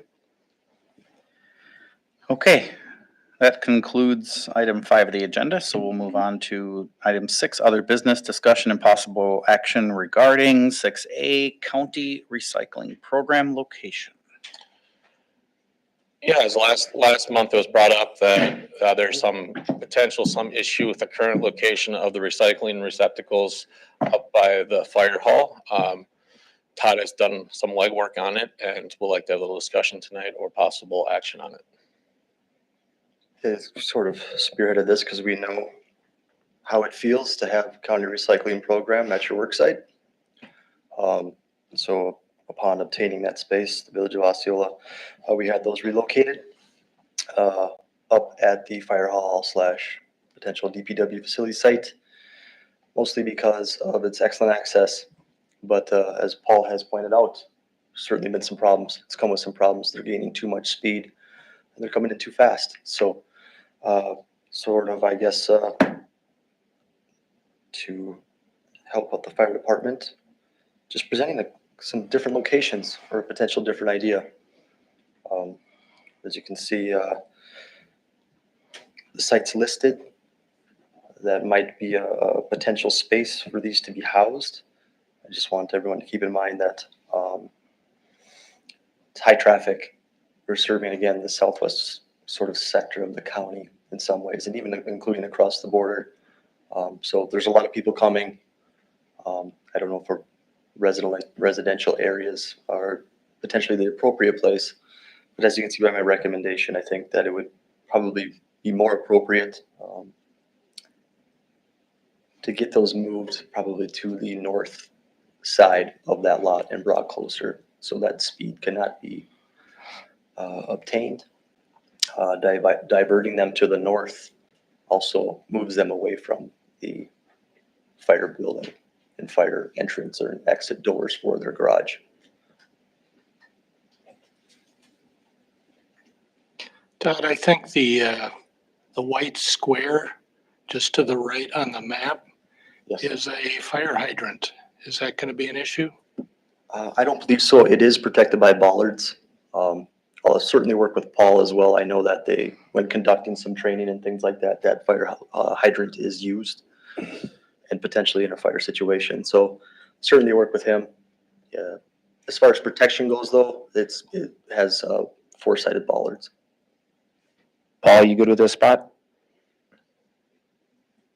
Okay, that concludes item 5 of the agenda, so we'll move on to item 6, other business discussion and possible action regarding 6A county recycling program location. Yeah, as last month it was brought up that there's some issue with the current location of the recycling receptacles up by the fire hall. Todd has done some legwork on it, and we'll like to have a little discussion tonight or possible action on it. It's sort of spearheaded this because we know how it feels to have county recycling program at your work site. So upon obtaining that space, the Village of Osceola, we had those relocated up at the fire hall / potential DPW facility site, mostly because of its excellent access. But as Paul has pointed out, certainly been some problems. It's come with some problems. They're gaining too much speed and they're coming in too fast. So sort of, I guess, to help out the fire department, just presenting some different locations or a potential different idea. As you can see, the site's listed. That might be a potential space for these to be housed. I just want everyone to keep in mind that it's high traffic. We're serving, again, the southwest sort of sector of the county in some ways, and even including across the border. So there's a lot of people coming. I don't know if for residential areas are potentially the appropriate place, but as you can see by my recommendation, I think that it would probably be more appropriate to get those moved probably to the north side of that lot and brought closer so that speed cannot be obtained. Diverting them to the north also moves them away from the fire building and fire entrance or exit doors for their garage. Todd, I think the white square just to the right on the map Yes. is a fire hydrant. Is that going to be an issue? I don't believe so. It is protected by bollards. I'll certainly work with Paul as well. I know that when conducting some training and things like that, that fire hydrant is used and potentially in a fire situation. So certainly work with him. Yeah. As far as protection goes though, it has 4-sided bollards. Paul, you good with this spot?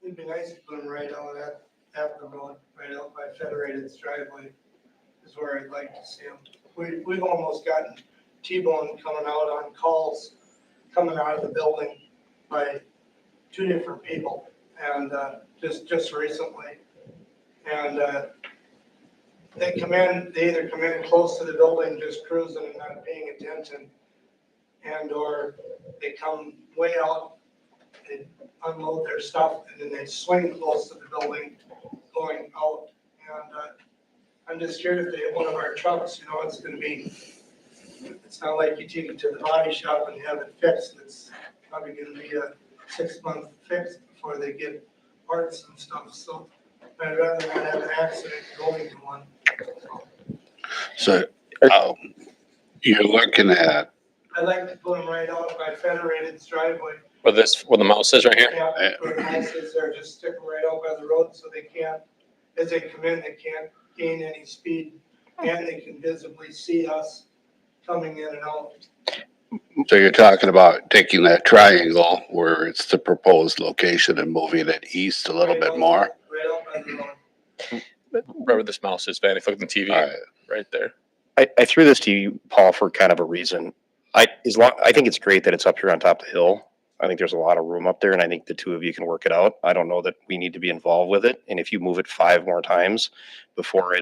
It'd be nice to put them right out at the road, right out by Federated's driveway is where I'd like to see them. We've almost gotten T-Bone coming out on calls coming out of the building by two different people, and just recently. And they either come in close to the building, just cruising and not paying attention, or they come way out, they unload their stuff, and then they swing close to the building going out. And I'm just scared if they hit one of our trucks, it's gonna be, it's not like you take it to the body shop and have it fixed. It's probably gonna be a 6-month fix before they get parts and stuff. So I'd rather not have an accident going to one. So, you're looking at, I like to put them right out by Federated's driveway. Where the mouse is right here? Yeah, where the houses are, just stick them right out by the road so they can't, as they come in, they can't gain any speed, and they can visibly see us coming in and out. so you're talking about taking that triangle where it's the proposed location and moving it east a little Right bit out- more? Right out by the road. Wherever this mouse is, Van, if you look at the TV, All right. right there. I threw this to you, Paul, for kind of a reason. I think it's great that it's up here on top of the hill. I think there's a lot of room up there, and I think the two of you can work it out. I don't know that we need to be involved with it, and if you move it 5 more times before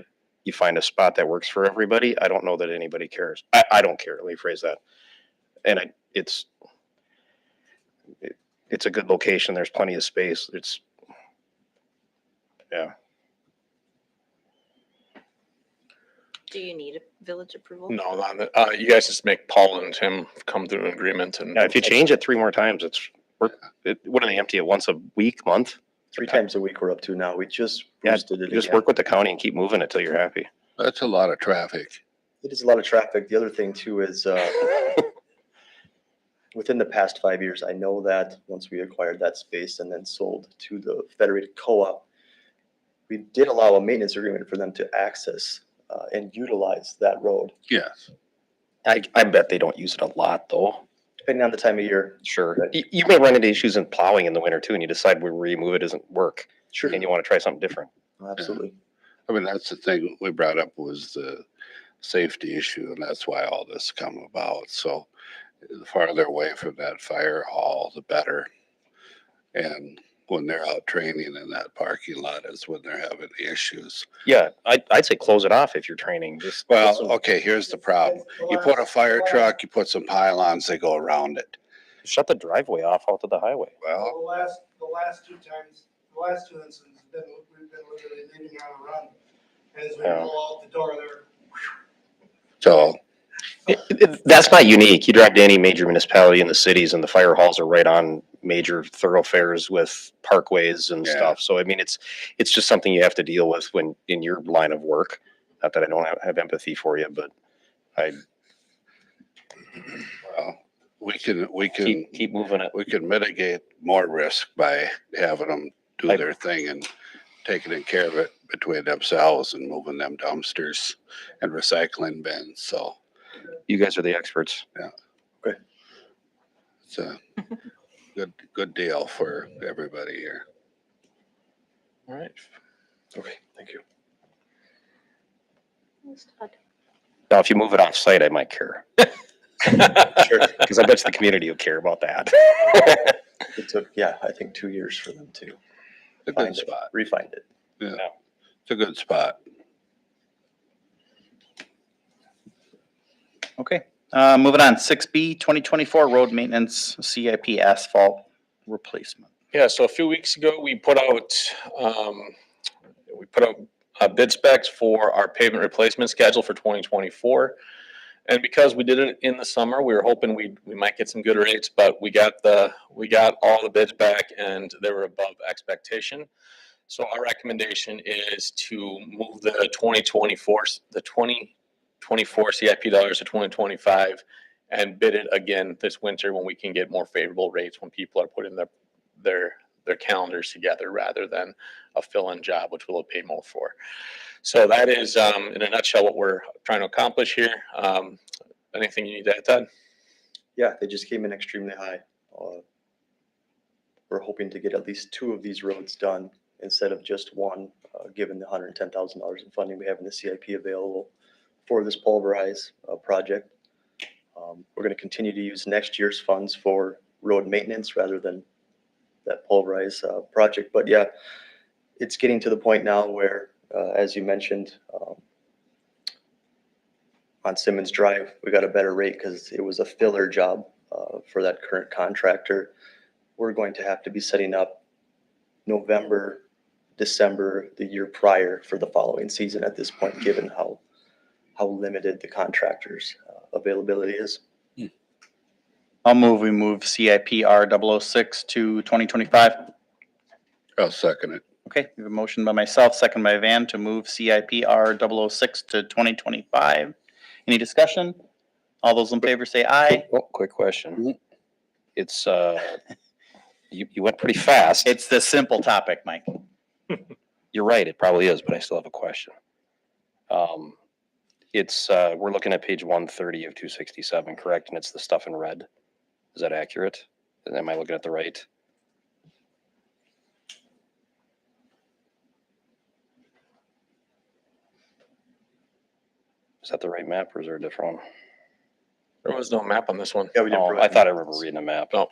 you find a spot that works for everybody, I don't know that anybody cares. I don't care, let me phrase that. And it's a good location, there's plenty of space, yeah. Do you need a village approval? No, you guys just make Paul and Tim come to an agreement and. Yeah, if you change it 3 more times, what do they empty it once a week, month? 3 times a week we're up to now. We just Yeah, boosted it just again. work with the county and keep moving it till you're happy. That's a lot of traffic. It is a lot of traffic. The other thing too is, within the past 5 years, I know that once we acquired that space and then sold to the Federated Co-op, we did allow a maintenance agreement for them to access and utilize that road, Yes. I bet they don't use it a lot, though. depending on the time of year. Sure. You may run into issues in plowing in the winter too, and you decide where you move it doesn't work, Sure. and you want to try something different. Absolutely. I mean, that's the thing we brought up was the safety issue, and that's why all this come about. So the farther away from that fire hall, the better. And when they're out training in that parking lot is when they're having the issues. Yeah, I'd say close it off if you're training. Just Well, okay, here's the problem. You put a fire truck, you put some pylons, they go around it. shut the driveway off out to the highway. Well, The last 2 times, the last 2 incidents, we've been literally leaving on a run. As we Yeah. roll out the door there. so, That's not unique. You drive to any major municipality in the cities and the fire halls are right on major thoroughfares with parkways and Yeah. stuff. So, I mean, it's just something you have to deal with when in your line of work. Not that I don't have empathy for you, but well, we can, keep moving it. we can mitigate more risk by having them do their thing and taking care of it between themselves and moving them dumpsters and recycling bins. So You guys are the experts. it's a good deal for everybody here. All right. Okay, thank you. Now, if you move it off site, I might care. Sure. Because I bet you the community will care about that. It took, I think 2 years for them to A good find it, spot. refind it. Yeah, it's a good spot. Okay, moving on, 6B, 2024 road maintenance CIP asphalt replacement. Yeah, so a few weeks ago, we put out bid specs for our pavement replacement schedule for 2024. And because we did it in the summer, we were hoping we might get some good rates, but we got all the bids back and they were above expectation. So our recommendation is to move the 2024 CIP dollars to 2025 and bid it again this winter when we can get more favorable rates when people are putting their calendars together rather than a fill-in job, which we'll pay more for. So that is, in a nutshell, what we're trying to accomplish here. Anything you need to add, Todd? Yeah, they just came in extremely high. We're hoping to get at least 2 of these roads done instead of just one, given the $110,000 in funding we have in the CIP available for this pulverize project. We're gonna continue to use next year's funds for road maintenance rather than that pulverize project. But yeah, it's getting to the point now where, as you mentioned, on Simmons Drive, we got a better rate because it was a filler job for that current contractor. We're going to have to be setting up November, December, the year prior for the following season at this point, given how limited the contractor's availability is. We move CIP R006 to 2025. I'll second it. Okay, we have a motion by myself, second by Van to move CIP R006 to 2025. Any discussion? All those in favor say aye. Quick question. It's, you went pretty fast. It's the simple topic, Mike. You're right, it probably is, but I still have a question. It's, we're looking at page 130 of 267, correct? And it's the stuff in red. Is that accurate? Am I looking at the right? Is that the right map or is there a different one? There was no map on this one. Yeah, we didn't Oh, provide I thought I maps. remember reading a map. No.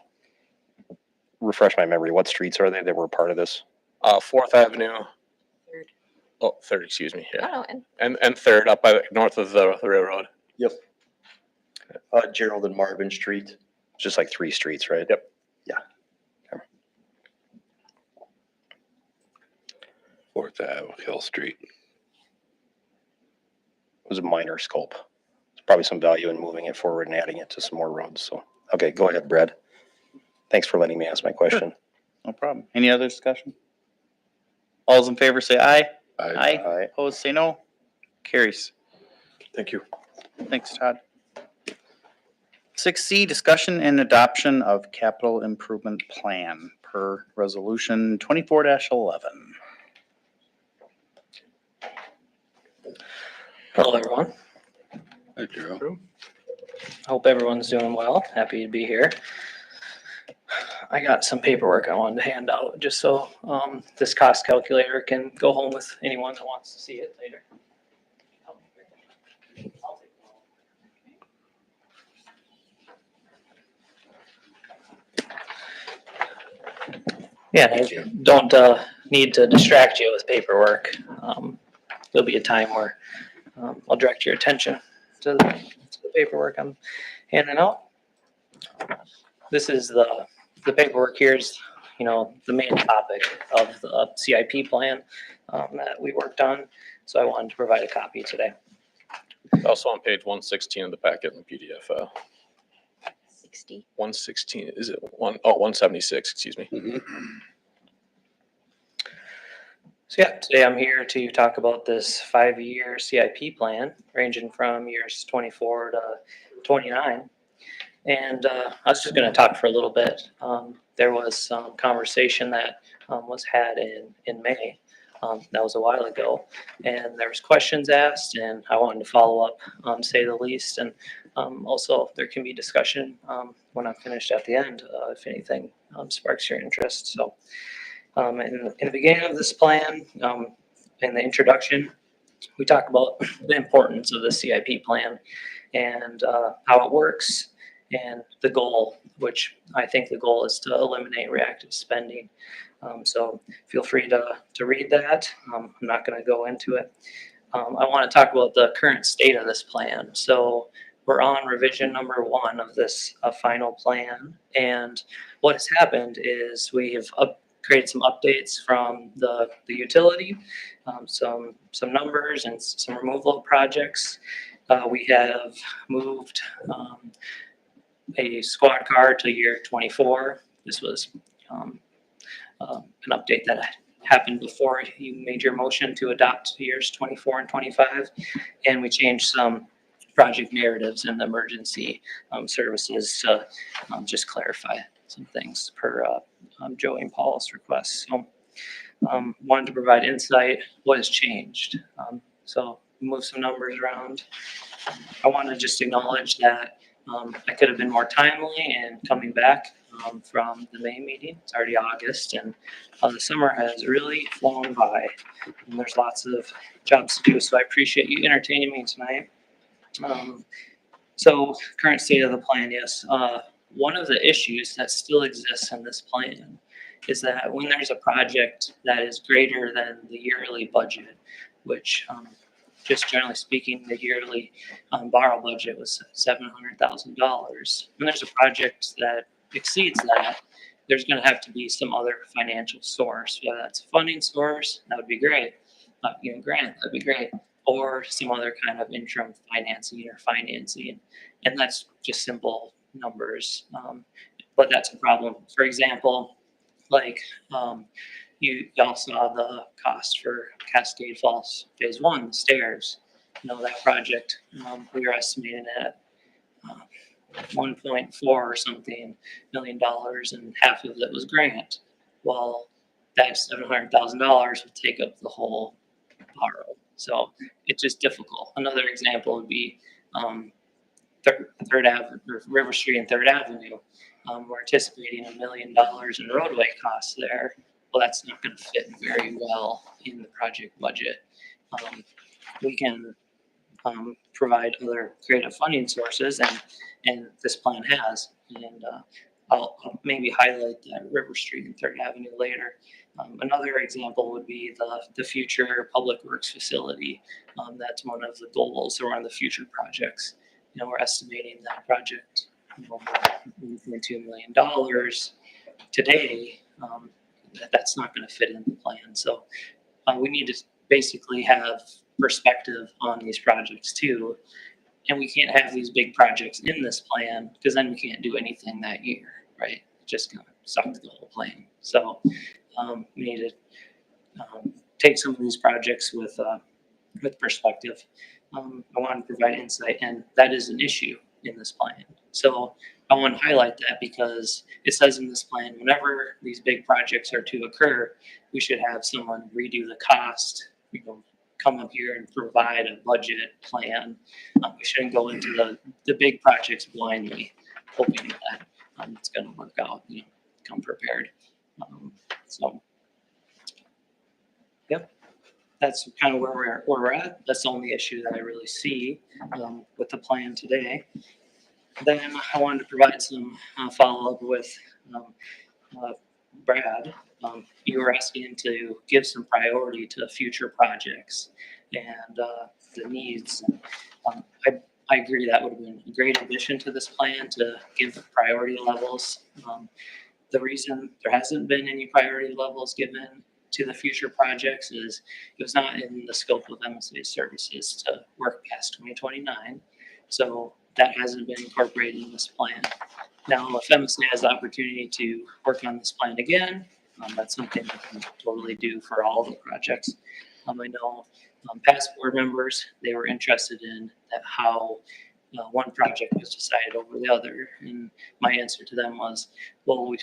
Refresh my memory. What streets are they that were part of this? 4th Avenue. Third. Oh, 3rd, excuse me. I Yeah. don't know, and And 3rd up by north of the railroad. Yep. Gerald and Marvin Street. Just like 3 streets, right? Yep. Fourth Ave, Hill Street. It was a minor scope. There's probably some value in moving it forward and adding it to some more roads. So, okay, go ahead, Brad. Thanks for letting me ask my question. No problem. Any other discussion? All those in favor say aye. Aye. Aye. Opposed, say no. Carries. Thank you. Thanks, Todd. 6C, discussion and adoption of capital improvement plan per resolution 24-11. Hello, everyone. Hi, Drew. Hope everyone's doing well. Happy to be here. I got some paperwork I wanted to hand out just so this cost calculator can go home with anyone that wants to see it later. Yeah, I don't need to distract you with paperwork. There'll be a time where I'll direct your attention to the paperwork I'm handing out. This is the paperwork. Here's, the main topic of the CIP plan that we worked on. So I wanted to provide a copy today. Also on page 116 of the packet in the PDF. 60. 116, is it 176, excuse me. So yeah, today I'm here to talk about this 5-year CIP plan ranging from years 24 to 29. And I was just going to talk for a little bit. There was some conversation that was had in May. That was a while ago. And there was questions asked, and I wanted to follow up, say the least. And also, there can be discussion when I'm finished at the end, if anything sparks your interest. So in the beginning of this plan, in the introduction, we talk about the importance of the CIP plan and how it works and the goal, which I think the goal is to eliminate reactive spending. So feel free to read that. I'm not going to go into it. I want to talk about the current state of this plan. So we're on revision number 1 of this final plan. And what has happened is we've created some updates from the utility, some numbers and some removal of projects. We have moved a squad car to year 24. This was an update that happened before you made your motion to adopt years 24 and 25. And we changed some project narratives in the emergency services to just clarify some things per Joey and Paul's request. So wanted to provide insight, what has changed. So move some numbers around. I want to just acknowledge that I could have been more timely in coming back from the May meeting. It's already August, and the summer has really flown by, and there's lots of jobs to do. So I appreciate you entertaining me tonight. So current state of the plan, yes. One of the issues that still exists in this plan is that when there's a project that is greater than the yearly budget, which just generally speaking, the yearly borrow budget was $700,000. When there's a project that exceeds that, there's going to have to be some other financial source, whether that's a funding source, that would be great. Grant, that'd be great, or some other kind of interim financing or financing, and that's just simple numbers. But that's a problem. For example, like you all saw the cost for Cascade Falls Phase 1, the stairs. That project, we were estimating at 1.4 or something $million, and half of it was grant. Well, that $700,000 would take up the whole borrow. So it's just difficult. Another example would be Third Avenue, River Street and Third Avenue. We're anticipating $1 million in roadway costs there. Well, that's not going to fit very well in the project budget. We can provide other creative funding sources, and this plan has. And I'll maybe highlight that River Street and Third Avenue later. Another example would be the future public works facility. That's one of the goals or one of the future projects. We're estimating that project $1.2 million today. That's not going to fit in the plan. So we need to basically have perspective on these projects too. And we can't have these big projects in this plan because then we can't do anything that year, right? Just going to suck the whole plan. So we need to take some of these projects with perspective. I want to provide insight, and that is an issue in this plan. So I want to highlight that because it says in this plan, whenever these big projects are to occur, we should have someone redo the cost, come up here and provide a budget plan. We shouldn't go into the big projects blindly, hoping that it's going to work out. Come prepared. Yep, that's kind of where we're at. That's the only issue that I really see with the plan today. Then I wanted to provide some follow-up with Brad. You were asking to give some priority to future projects and the needs. I agree that would have been a great addition to this plan to give priority levels. The reason there hasn't been any priority levels given to the future projects is it was not in the scope of MSA services to work past 2029. So that hasn't been incorporated in this plan. Now, if MSA has the opportunity to work on this plan again, that's something we can totally do for all the projects. I know past board members, they were interested in how one project was decided over the other. And my answer to them was, well,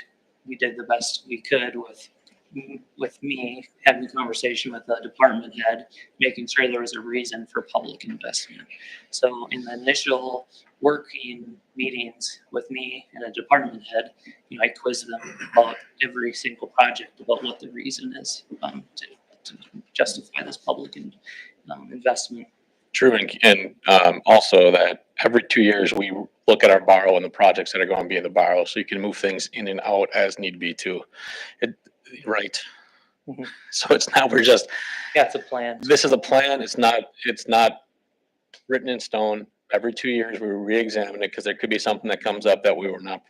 we did the best we could with me having a conversation with the department head, making sure there was a reason for public investment. So in the initial working meetings with me and a department head, I quizzed them about every single project, about what the reason is to justify this public investment. True, and also that every 2 years we look at our borrow and the projects that are going to be in the borrow, so you can move things in and out as need be too. Right. Mm-hmm. So it's not, we're just, yeah, it's a plan. This is a plan. It's not written in stone. Every 2 years we re-examine it because there could be something that comes up that we were not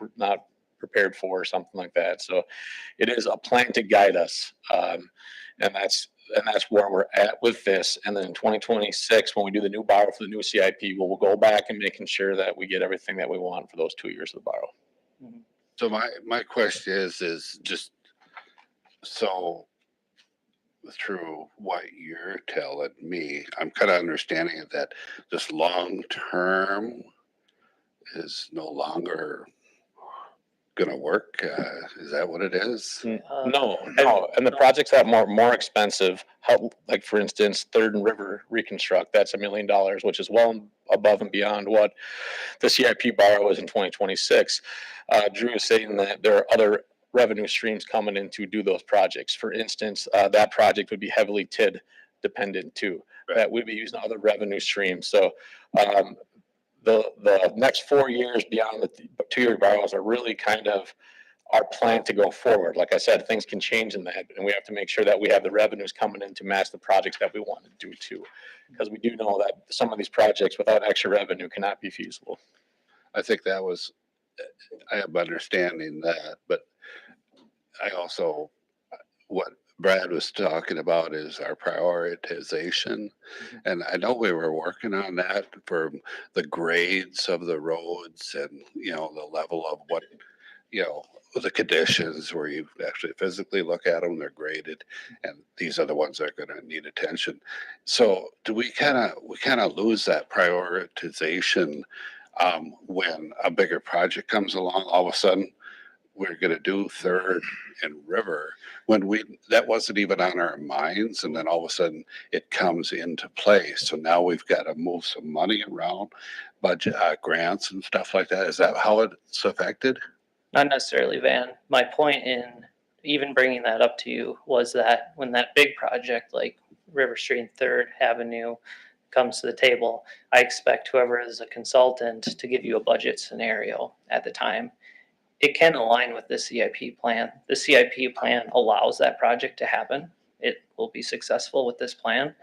prepared for or something like that. So it is a plan to guide us. And that's where we're at with this. And then in 2026, when we do the new borrow for the new CIP, we'll go back and making sure that we get everything that we want for those 2 years of the borrow. Mm-hmm. So my question is just, so through what you're telling me, I'm kind of understanding that this long term is no longer gonna work. Is that what it is? No. And the projects that are more expensive, like for instance, Third and River reconstruct, that's $1 million, which is well above and beyond what the CIP borrow is in 2026. Drew is saying that there are other revenue streams coming in to do those projects. For instance, that project would be heavily TID dependent too. Right. That would be using other revenue streams. So the next 4 years beyond the 2-year borrows are really kind of our plan to go forward. Like I said, things can change in that, and we have to make sure that we have the revenues coming in to match the projects that we want to do too. Because we do know that some of these projects without extra revenue cannot be feasible. I think that was, I am understanding that, but I also, what Brad was talking about is our prioritization. And I know we were working on that for the grades of the roads and, you know, the level of what, you know, the conditions where you actually physically look at them, they're graded, and these are the ones that are gonna need attention. So do we kind of lose that prioritization when a bigger project comes along? All of a sudden, we're gonna do Third and River, when that wasn't even on our minds, and then all of a sudden it comes into play. So now we've got to move some money around, budget, grants and stuff like that. Is that how it's affected? Not necessarily, Van. My point in even bringing that up to you was that when that big project like River Street and Third Avenue comes to the table, I expect whoever is a consultant to give you a budget scenario at the time. It can align with the CIP plan. The CIP plan allows that project to happen. It will be successful with this plan,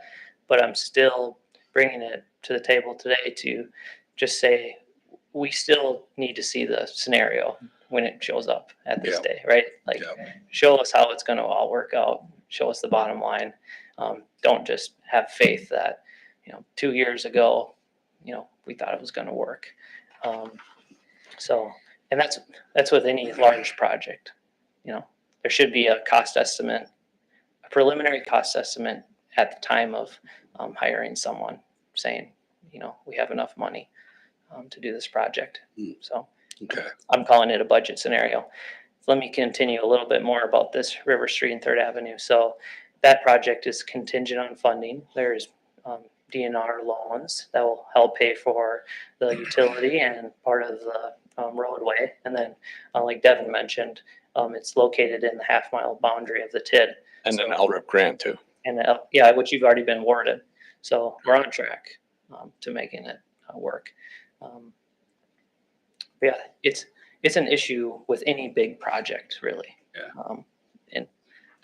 but I'm still bringing it to the table today to just say, we still need to see the scenario when it shows up at this day, right? Like, show us how it's going to all work out. Show us the bottom line. Don't just have faith that, 2 years ago, we thought it was going to work. And that's with any large project. There should be a cost estimate, a preliminary cost estimate at the time of hiring someone, saying, we have enough money to do this project. So Okay. I'm calling it a budget scenario. Let me continue a little bit more about this River Street and Third Avenue. So that project is contingent on funding. There's DNR loans that will help pay for the utility and part of the roadway. And then, like Devin mentioned, it's located in the half-mile boundary of the TID. And then LRIP grant too. And yeah, which you've already been awarded. So we're on track to making it work. Yeah, it's an issue with any big project, really. Yeah. And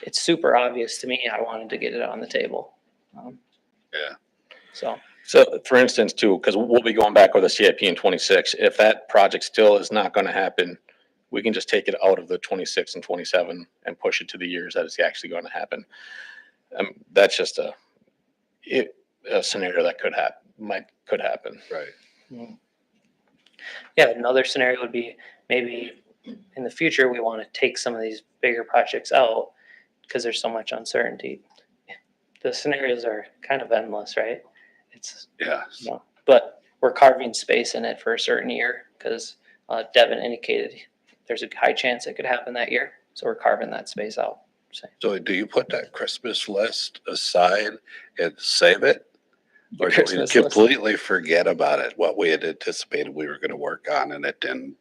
it's super obvious to me. I wanted to get it on the table. Yeah. So for instance, too, because we'll be going back with a CIP in 26. If that project still is not going to happen, we can just take it out of the 26 and 27 and push it to the years that it's actually going to happen. That's just a scenario that could happen. Right. Yeah, another scenario would be maybe in the future we want to take some of these bigger projects out because there's so much uncertainty. The scenarios are kind of endless, right? It's but we're carving space in it for a certain year because Devin indicated there's a high chance it could happen that year, so we're carving that space out. So do you put that Christmas list aside and save it? Or do we completely forget about it, what we had anticipated we were going to work on, and it didn't,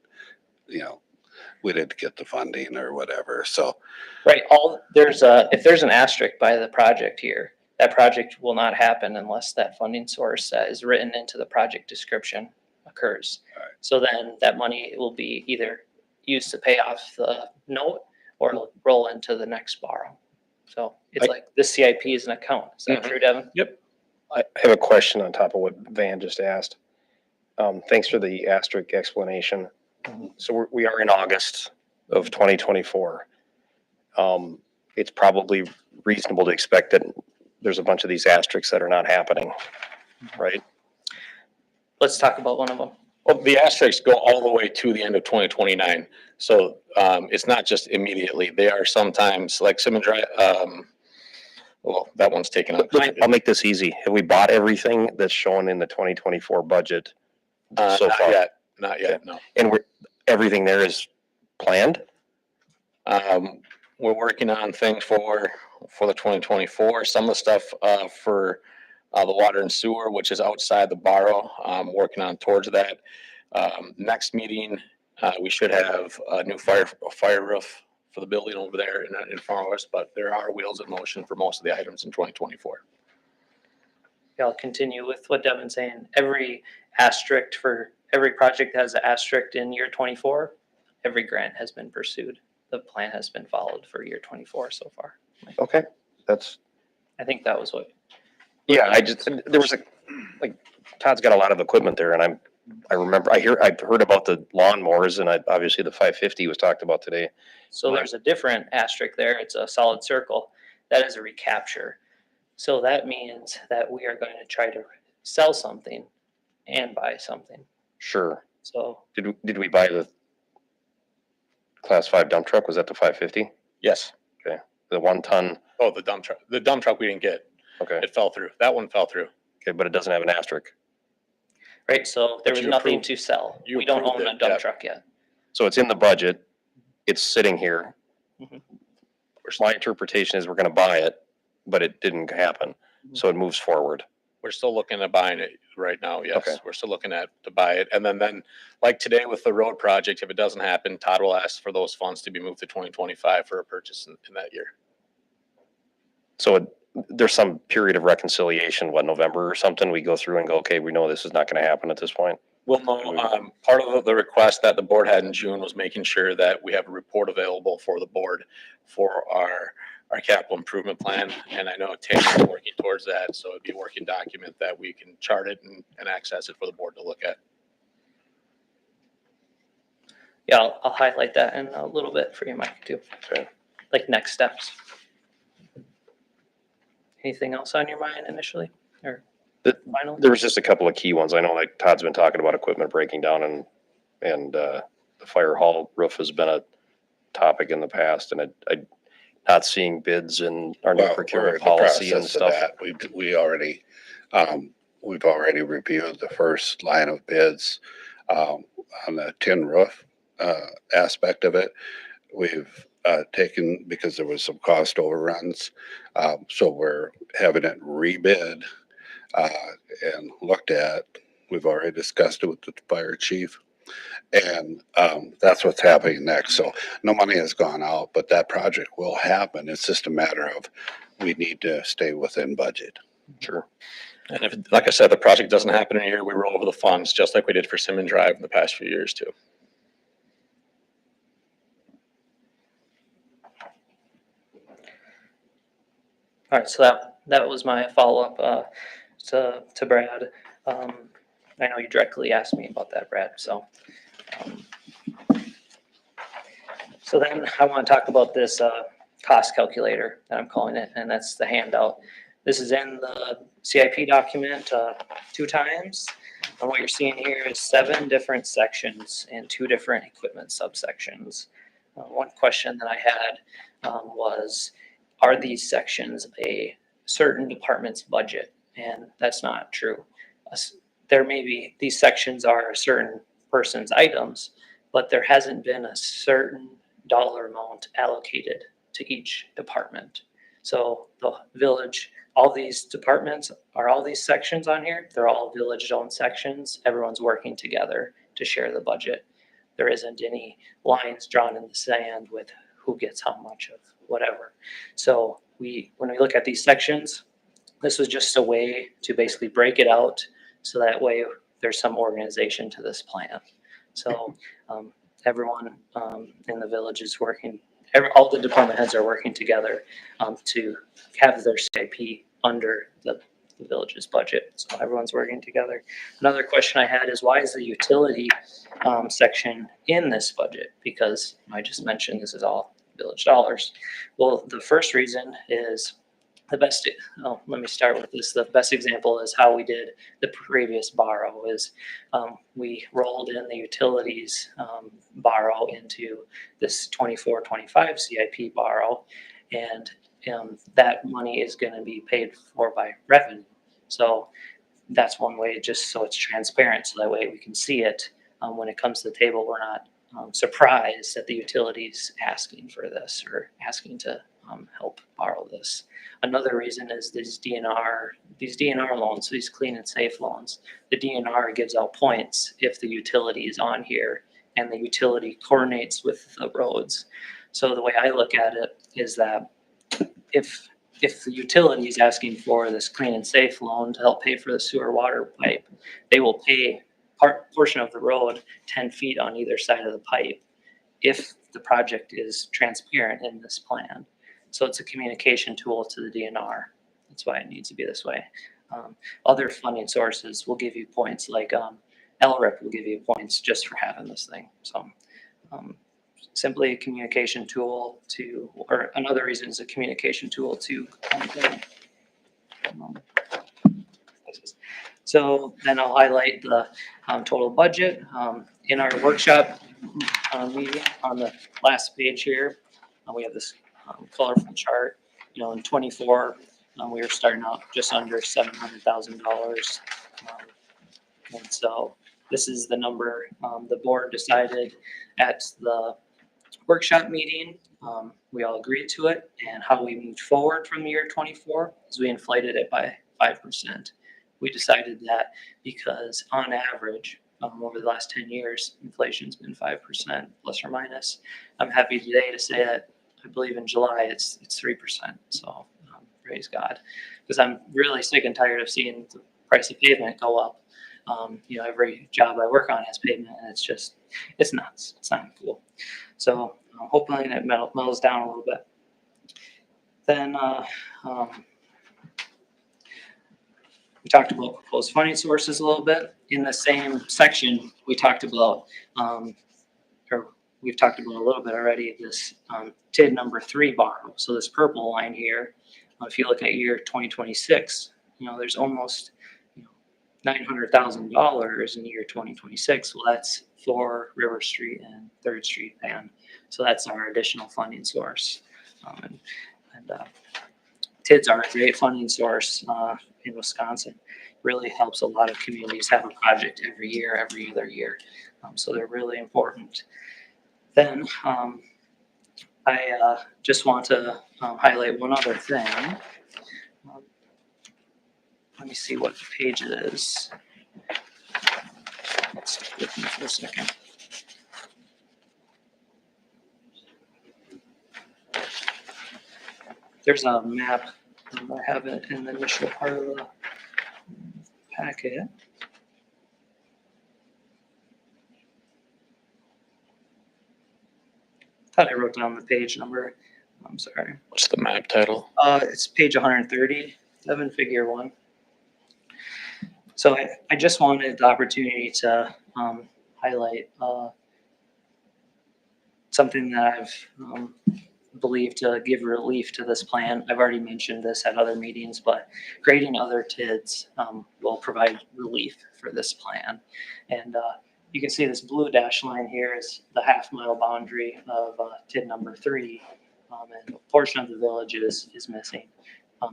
we didn't get the funding or whatever, so. Right, if there's an asterisk by the project here, that project will not happen unless that funding source that is written into the project description occurs. Right. So then that money will be either used to pay off the note or it'll roll into the next borrow. So it's like the CIP is an account. Is that true, Devin? Yep. I have a question on top of what Van just asked. Thanks for the asterisk explanation. So we are in August of 2024. It's probably reasonable to expect that there's a bunch of these asterisks that are not happening, right? Let's talk about one of them. Well, the asterisks go all the way to the end of 2029. So it's not just immediately. They are sometimes like Simmons Drive. Well, that one's taken up. I'll make this easy. Have we bought everything that's shown in the 2024 budget so not far? Not yet, no. And everything there is planned? We're working on things for the 2024. Some of the stuff for the water and sewer, which is outside the borrow, working on towards that. Next meeting, we should have a new fire roof for the building over there in front of us, but there are wheels in motion for most of the items in 2024. I'll continue with what Devin's saying. Every asterisk for every project that has an asterisk in year 24, every grant has been pursued. The plan has been followed for year 24 so far. Okay, that's, I think that was what. yeah, there was like, Todd's got a lot of equipment there, and I've heard about the lawnmowers, and obviously the 550 was talked about today. So there's a different asterisk there. It's a solid circle. That is a recapture. So that means that we are going to try to sell something and buy something. Sure. So Did we buy the Class 5 dump truck? Was that the 550? Yes. The 1 ton? Oh, the dump truck. The dump truck we didn't get. Okay. It fell through. That one fell through. Okay, but it doesn't have an asterisk. right, so there But was you nothing approved- to sell. you We don't approved own a it, dump yeah. truck yet. So it's in the budget. It's sitting here. Mhm. My interpretation is we're gonna buy it, but it didn't happen. So it moves forward. We're still looking at buying it right now. Yes, Okay. we're still looking at to buy it. And then like today with the road project, if it doesn't happen, Todd will ask for those funds to be moved to 2025 for a purchase in that year. So there's some period of reconciliation, what, November or something? We go through and go, okay, we know this is not gonna happen at this point. Well, no, part of the request that the board had in June was making sure that we have a report available for the board for our capital improvement plan. And I know Tammy's working towards that, so it'd be a working document that we can chart it and access it for the board to look at. Yeah, I'll highlight that in a little bit for you, Mike, too. Okay. Like next steps. Anything else on your mind initially or finally? There was just a couple of key ones. I know like Todd's been talking about equipment breaking down and the fire hall roof has been a topic in the past, and I not seeing bids in our new Well, we're procurement in the policy and process of stuff. that. We already, we've already reviewed the first line of bids, on the tin roof, aspect of it. We've, taken, because there was some cost overruns, so we're having it rebid, and looked at. We've already discussed it with the fire chief. And that's what's happening next. So no money has gone out, but that project will happen. It's just a matter of we need to stay within budget. Sure. And if, like I said, the project doesn't happen in a year, we roll over the funds, just like we did for Simmon Drive in the past few years too. All right, so that was my follow-up to Brad. I know you directly asked me about that, Brad, so. So then I want to talk about this cost calculator that I'm calling it, and that's the handout. This is in the CIP document 2 times. And what you're seeing here is 7 different sections and 2 different equipment subsections. One question that I had was, are these sections a certain department's budget? And that's not true. There may be, these sections are a certain person's items, but there hasn't been a certain dollar amount allocated to each department. So the village, all these departments, are all these sections on here, they're all village-owned sections. Everyone's working together to share the budget. There isn't any lines drawn in the sand with who gets how much of whatever. So when we look at these sections, this was just a way to basically break it out so that way there's some organization to this plan. So everyone in the village is working, all the department heads are working together to have their CIP under the village's budget. So everyone's working together. Another question I had is, why is the utility section in this budget? Because I just mentioned this is all village dollars. Well, the first reason is let me start with this. The best example is how we did the previous borrow is we rolled in the utilities borrow into this 24-25 CIP borrow, and that money is going to be paid for by revenue. So that's one way, just so it's transparent, so that way we can see it when it comes to the table. We're not surprised that the utilities asking for this or asking to help borrow this. Another reason is these DNR loans, these clean and safe loans. The DNR gives out points if the utility is on here and the utility coordinates with the roads. So the way I look at it is that if if the utility is asking for this clean and safe loan to help pay for the sewer water pipe, they will pay portion of the road 10 feet on either side of the pipe if the project is transparent in this plan. So it's a communication tool to the DNR. That's why it needs to be this way. Other funding sources will give you points, like LRIP will give you points just for having this thing. So simply a communication tool to, or another reason is a communication tool to. So then I'll highlight the total budget. In our workshop meeting on the last page here, we have this colorful chart. You know, in 24, we were starting out just under $700,000. And so this is the number the board decided at the workshop meeting. We all agreed to it, and how we moved forward from the year 24 is we inflated it by 5%. We decided that because on average, over the last 10 years, inflation's been 5% plus or minus. I'm happy today to say that I believe in July it's 3%. So praise God, because I'm really sick and tired of seeing the price of pavement go up. You know, every job I work on has pavement, and it's nuts. It's not cool. So hopefully it mellows down a little bit. Then we talked about proposed funding sources a little bit. In the same section, we talked about, or we've talked about a little bit already, this TID number 3 borrow. So this purple line here, if you look at year 2026, you know, there's almost $900,000 in year 2026. Well, that's for River Street and 3rd Street Pan. So that's our additional funding source. TIDs are a great funding source in Wisconsin. Really helps a lot of communities have a project every year, every other year. So they're really important. Then I just want to highlight one other thing. Let me see what page it is. Stick with me for a second. There's a map. I have it in the initial part of the packet. Thought I wrote down the page number. I'm sorry. What's the map title? It's page 130, 7-figure 1. So I just wanted the opportunity to highlight something that I've believed to give relief to this plan. I've already mentioned this at other meetings, but creating other TIDs will provide relief for this plan. And you can see this blue dash line here is the half-mile boundary of TID number 3, and a portion of the village is missing.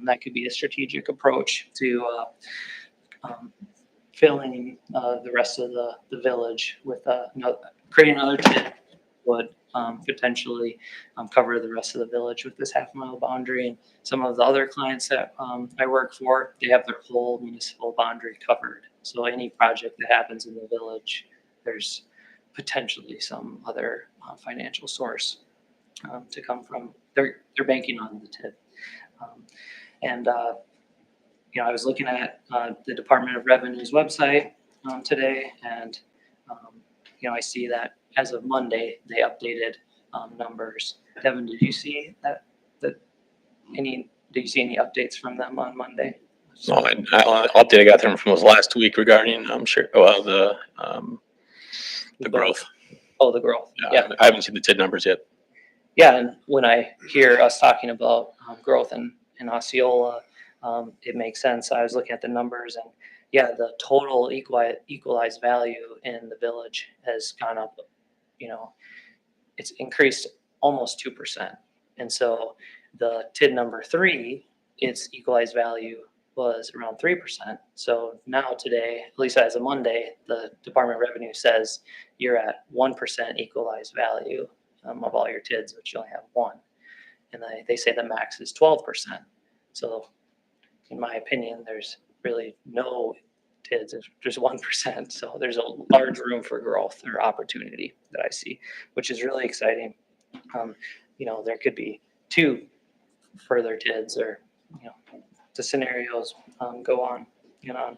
That could be a strategic approach to filling the rest of the village with creating another TID would potentially cover the rest of the village with this half-mile boundary. And some of the other clients that I work for, they have their whole municipal boundary covered. So any project that happens in the village, there's potentially some other financial source to come from. They're banking on the TID. You know, I was looking at the Department of Revenue's website today, and you know, I see that as of Monday they updated numbers. Devin, did you see that? Did you see any updates from them on Monday? No, update I got from was last week regarding the growth. Oh, the growth. Yeah. I haven't seen the TID numbers yet. Yeah, and when I hear us talking about growth in Osceola, it makes sense. I was looking at the numbers, and yeah, the total equalized value in the village has gone up. You know, it's increased almost 2%. And so the TID number 3, its equalized value was around 3%. So now today, at least as of Monday, the Department of Revenue says you're at 1% equalized value of all your TIDs, which you only have 1. And they say the max is 12%. So in my opinion, there's really no TIDs, just 1%. So there's a large room for growth or opportunity that I see, which is really exciting. You know, there could be 2 further TIDs or the scenarios go on and on.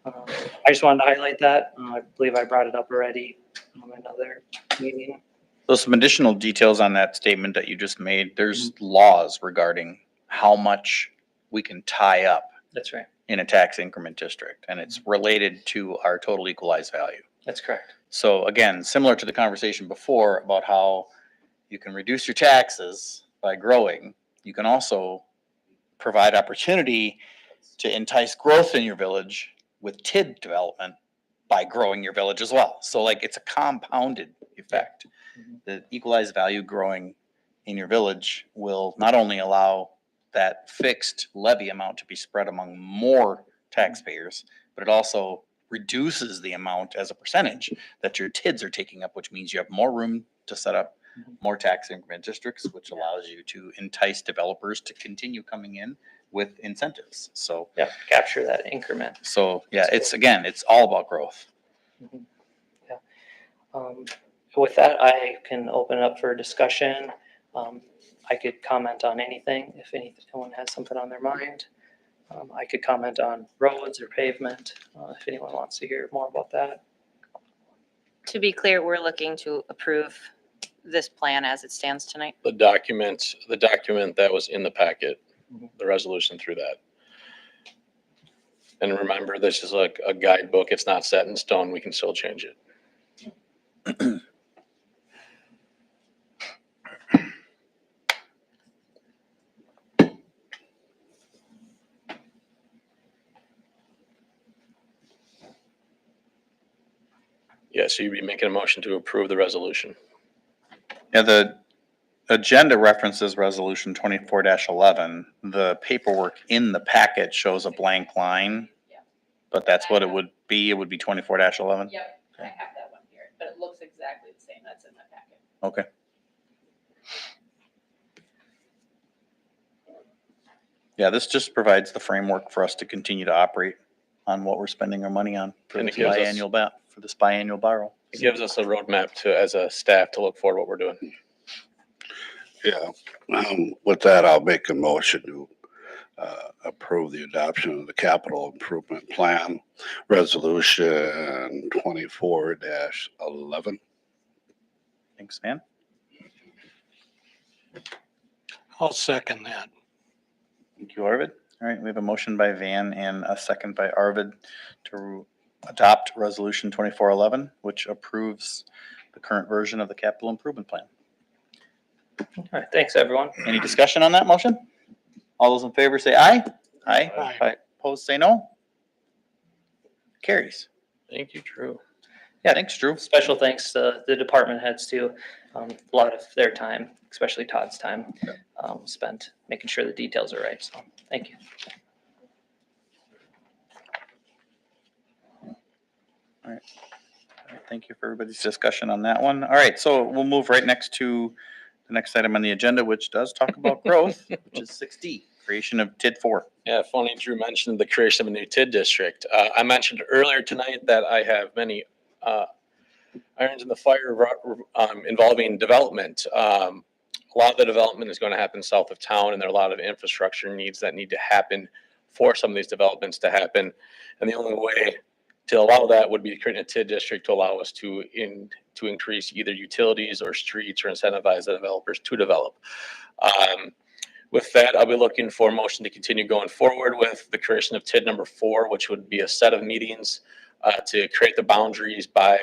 I just wanted to highlight that. I believe I brought it up already in another meeting. So some additional details on that statement that you just made. There's laws regarding how much we can tie up That's right. in a tax increment district, and it's related to our total equalized value. That's correct. So again, similar to the conversation before about how you can reduce your taxes by growing, you can also provide opportunity to entice growth in your village with TID development by growing your village as well. So like it's a compounded effect. The equalized value growing in your village will not only allow that fixed levy amount to be spread among more taxpayers, but it also reduces the amount as a percentage that your TIDs are taking up, which means you have more room to set up more tax increment districts, which allows you to entice developers to continue coming in with incentives. So Yeah, capture that increment. so yeah, it's again, it's all about growth. Yeah. With that, I can open it up for discussion. I could comment on anything if anyone has something on their mind. I could comment on roads or pavement if anyone wants to hear more about that. To be clear, we're looking to approve this plan as it stands tonight. The document that was in the packet, the resolution through that. And remember, this is like a guidebook. It's not set in stone. We can still change it. Yeah, so you'd be making a motion to approve the resolution. Yeah, the agenda references resolution 24-11. The paperwork in the packet shows a blank line, but that's what it would be. It would be 24-11. Yep, I have that one here, but it looks exactly the same. That's in my packet. Okay. Yeah, this just provides the framework for us to continue to operate on what we're spending our money on for And this it gives us- biannual borrow. It gives us a roadmap to, as a staff, to look forward what we're doing. Yeah, with that, I'll make a motion to approve the adoption of the capital improvement plan, resolution 24-11. Thanks, man. I'll second that. Thank you, Arvid. All right, we have a motion by Van and a second by Arvid to adopt resolution 24-11, which approves the current version of the capital improvement plan. All right, thanks, everyone. Any discussion on that motion? All those in favor say aye. Aye. Aye. Opposed, say no. Carries. Thank you, Drew. Yeah, thanks, Drew. Special thanks to the department heads too. A lot of their time, especially Todd's time, spent making sure the details are right. So thank you. All right. Thank you for everybody's discussion on that one. All right, so we'll move right next to the next item on the agenda, which does talk about growth, which is 6D, creation of TID 4. Yeah, funny, Drew mentioned the creation of a new TID district. I mentioned earlier tonight that I have many irons in the fire involving development. A lot of the development is going to happen south of town, and there are a lot of infrastructure needs that need to happen for some of these developments to happen. And the only way to allow that would be creating a TID district to allow us to increase either utilities or streets or incentivize the developers to develop. With that, I'll be looking for a motion to continue going forward with the creation of TID number 4, which would be a set of meetings to create the boundaries by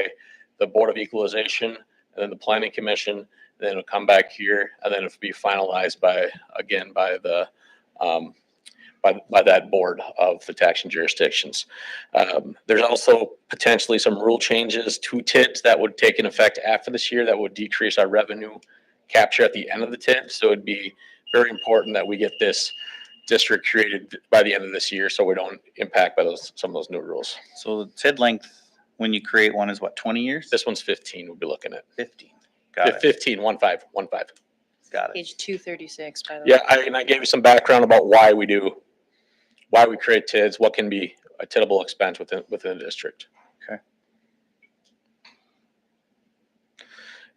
the Board of Equalization and then the Planning Commission. And then it'll come back here, and then it'll be finalized by the by that board of the taxing jurisdictions. There's also potentially some rule changes to TIDs that would take in effect after this year that would decrease our revenue capture at the end of the TID. So it'd be very important that we get this district created by the end of this year so we don't impact by some of those new rules. So the TID length, when you create one, is what, 20 years? This one's 15, we'll be looking at. 15. Got it. 15, 15. Got it. Page 236, by the way. Yeah, I gave you some background about why we create TIDs, what can be a TIDable expense within the district. Okay.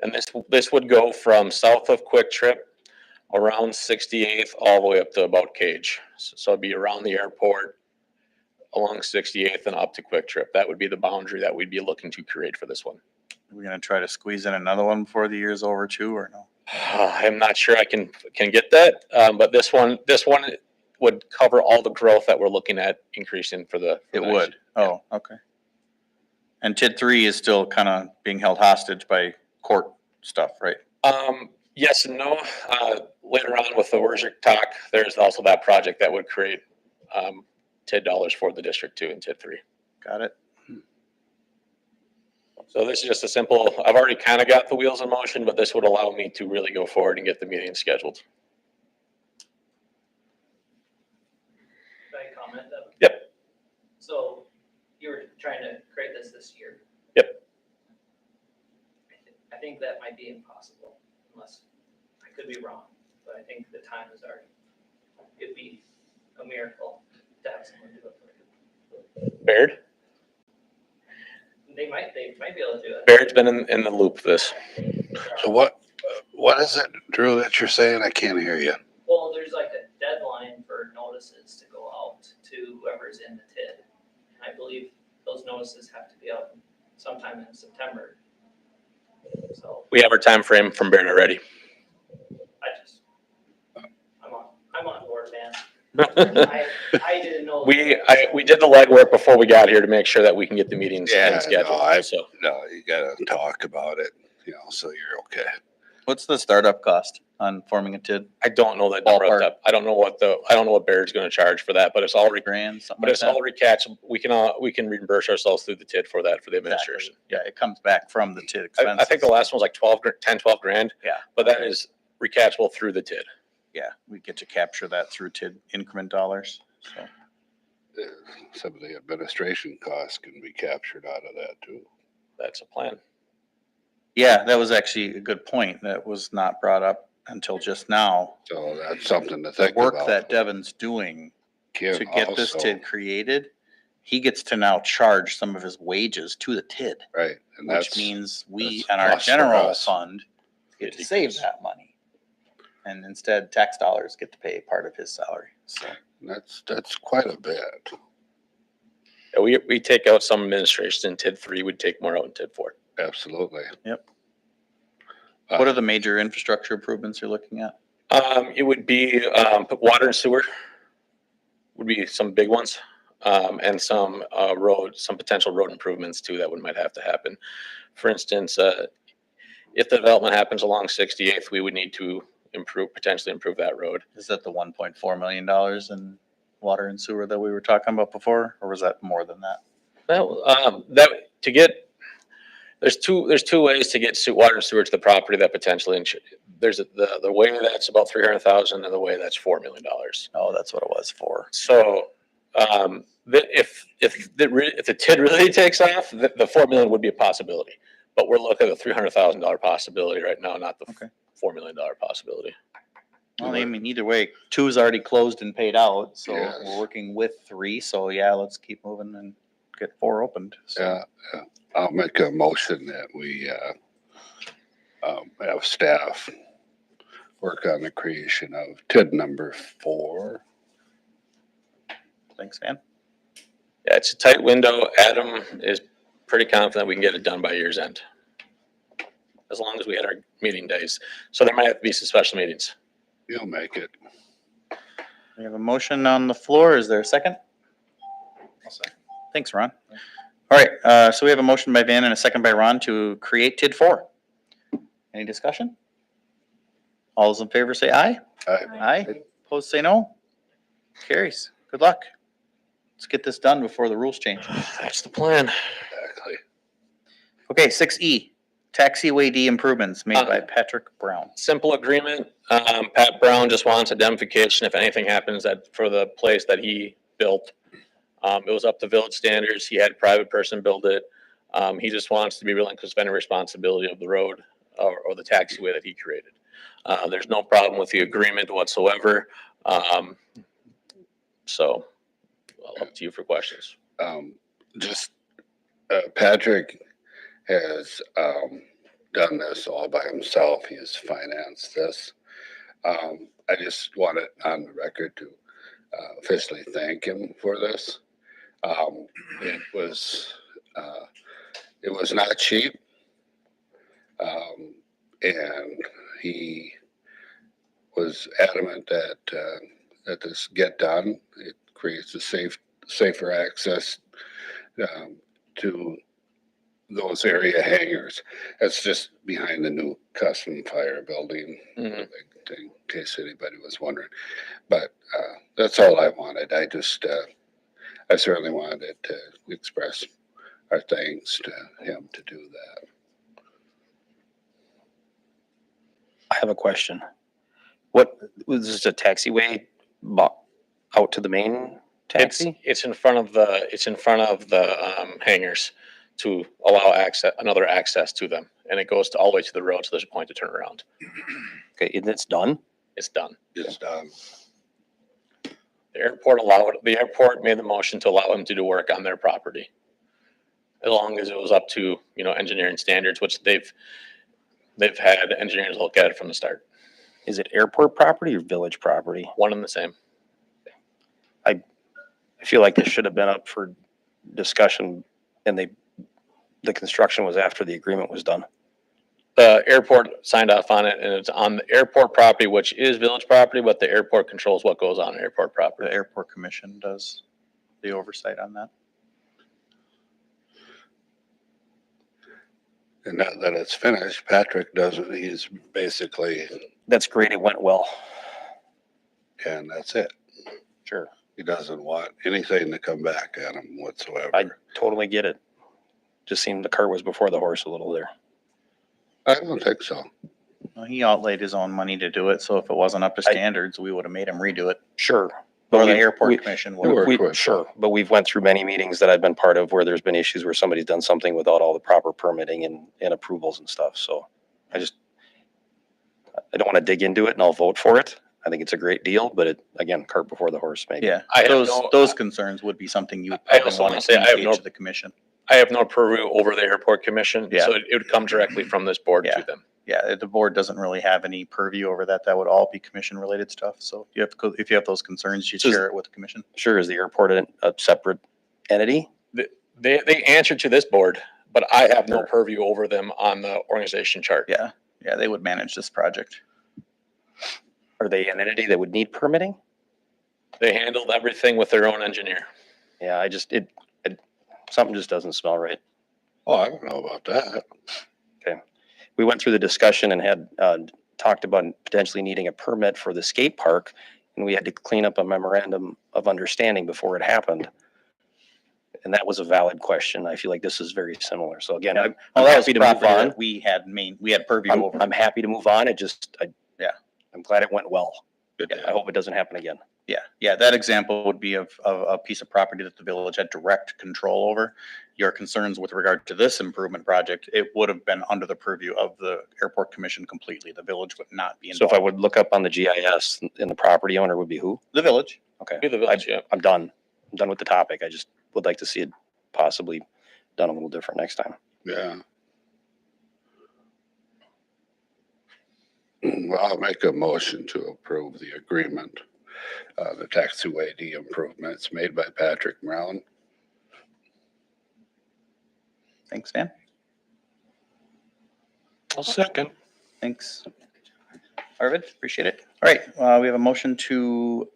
And this would go from south of Quick Trip around 68th all the way up to about Cage. So it'd be around the airport, along 68th and up to Quick Trip. That would be the boundary that we'd be looking to create for this one. We're gonna try to squeeze in another one before the year's over too, or no? I'm not sure I can get that, but this one would cover all the growth that we're looking at increasing for the. It would. Oh, okay. And TID 3 is still kind of being held hostage by court stuff, right? Yes and no. Later on with the Wurzik talk, there's also that project that would create TID dollars for the District 2 and TID 3. Got it. So this is just a simple, I've already kind of got the wheels in motion, but this would allow me to really go forward and get the meeting scheduled. Can I comment? Yep. So you were trying to create this year? Yep. I think that might be impossible unless, I could be wrong, but I think the time is already, it'd be a miracle to have someone do it for you. Baird? They might be able to do it. Baird's been in the loop for this. So what is it, Drew, that you're saying? I can't hear you. Well, there's like a deadline for notices to go out to whoever's in the TID. And I believe those notices have to be out sometime in September. So We have our time frame from Baird already. I'm on board, man. I didn't know. We did the legwork before we got here to make sure that we can get the meetings scheduled. No, you gotta talk about it, so you're okay. What's the startup cost on forming a TID? I don't know that number off the top. I don't know what Baird's gonna charge for that, but it's all Grand, something but like it's that? all recatchable. We can reimburse ourselves through the TID for that, for the administration. Yeah, it comes back from the TID I expenses. think the last one's like 12 grand. Yeah. But that is recatchable through the TID. Yeah, we get to capture that through TID increment dollars, so. Some of the administration costs can be captured out of that too. That's a plan. Yeah, that was actually a good point. That was not brought up until just now. So that's something to The think work about. that Devin's doing Can to get this also- TID created, he gets to now charge some of his wages to the TID, Right, and which that's, means we that's and our plus for general us. fund get to save that money. And instead, tax dollars get to pay part of his salary, so. that's quite a bit. Yeah, we take out some administration in TID 3, we'd take more out in TID 4. Absolutely. Yep. What are the major infrastructure improvements you're looking at? It would be water and sewer would be some big ones, and some some potential road improvements too that might have to happen. For instance, if the development happens along 68th, we would need to potentially improve that road. Is that the $1.4 million in water and sewer that we were talking about before, or was that more than that? Well, there's two ways to get water and sewer to the property that potentially, there's the way that's about 300,000 and the way that's $4 million. Oh, that's what it was for. So, if the TID really takes off, the 4 million would be a possibility. But we're looking at a $300,000 possibility right now, not the $4 million possibility. Well, I mean, either way, 2 is already closed and paid out, so Yes. we're working with 3. So yeah, let's keep moving and get 4 opened. So. Yeah, I'll make a motion that we have staff work on the creation of TID number 4. Thanks, man. Yeah, it's a tight window. Adam is pretty confident we can get it done by year's end, as long as we had our meeting days. So there might have to be some special meetings. You'll make it. We have a motion on the floor. Is there a second? Thanks, Ron. All right, so we have a motion by Van and a second by Ron to create TID 4. Any discussion? All those in favor say aye. Aye. Opposed say no. Carries. Good luck. Let's get this done before the rules change. That's the plan. Exactly. Okay, 6E, taxiway D improvements made by Patrick Brown. Simple agreement. Pat Brown just wants indemnification if anything happens for the place that he built. It was up to village standards. He had a private person build it. He just wants to be relinquished any responsibility of the road or the taxiway that he created. There's no problem with the agreement whatsoever. So up to you for questions. Patrick has done this all by himself. He has financed this. I just want it on the record to officially thank him for this. It was not cheap. And he was adamant that this get done. It creates a safer access to those area hangars. That's just behind the new custom fire building, Mhm. the big thing, in case anybody was wondering. But that's all I wanted. I certainly wanted to express our thanks to him to do that. I have a question. What, was this a taxiway out to the main taxi? It's in front of the hangars to allow another access to them. And it goes all the way to the road, so there's a point to turn around. Okay, and it's done? It's done. It's done. The airport made the motion to allow them to do work on their property. As long as it was up to, engineering standards, which they've had engineers look at it from the start. Is it airport property or village property? One and the same. I feel like this should have been up for discussion and the construction was after the agreement was done. The airport signed off on it and it's on the airport property, which is village property, but the airport controls what goes on airport property. The airport commission does the oversight on that. And now that it's finished, Patrick doesn't, he's basically, That's great, it went well. and that's it. Sure. He doesn't want anything to come back at him whatsoever. I totally get it. Just seemed the cart was before the horse a little there. I don't think so. Well, he outlaid his own money to do it, so if it wasn't up to standards, we would have made him redo it. Sure. Or the we- airport we- commission It would. worked We, with sure, but we've went through many meetings that I've been part of where there's been issues where somebody's done something without all the proper permitting and approvals and stuff, so I don't want to dig into it and I'll vote for it. I think it's a great deal, but again, cart before the horse, maybe. Yeah, I have those concerns would be something you would I probably also want wanna to say I have communicate no- to the commission. I have no purview over the airport commission, Yeah. so it would come directly from this board Yeah. to them. Yeah, the board doesn't really have any purview over that. That would all be commission-related stuff. So if you have those concerns, you So is- share it with the commission. Sure, is the airport a separate entity? They answer to this board, but I have no Sure. purview over them on the organization chart. Yeah, they would manage this project. Are they an entity that would need permitting? They handled everything with their own engineer. Yeah, something just doesn't smell right. Oh, I don't know about that. We went through the discussion and had talked about potentially needing a permit for the skate park, and we had to clean up a memorandum of understanding before it happened. And that was a valid question. I feel like this is very similar. So again, I'm Well, that was happy to move property on. that we had purview over. I'm happy to move on. Yeah. I'm glad it went well. Good I hope it doesn't happen again. Yeah, that example would be of a piece of property that the village had direct control over. Your concerns with regard to this improvement project, it would have been under the purview of the airport commission completely. The village would not be So if I involved. would look up on the GIS and the property owner would be who? The village. Okay. Be the village, yeah. I'm done. I'm done with the topic. I just would like to see it possibly done a little different next time. Yeah. Well, I'll make a motion to approve the agreement, the taxiway D improvements made by Patrick Brown. Thanks, Dan. I'll second. Thanks. Arvid, appreciate it. All right, we have a motion to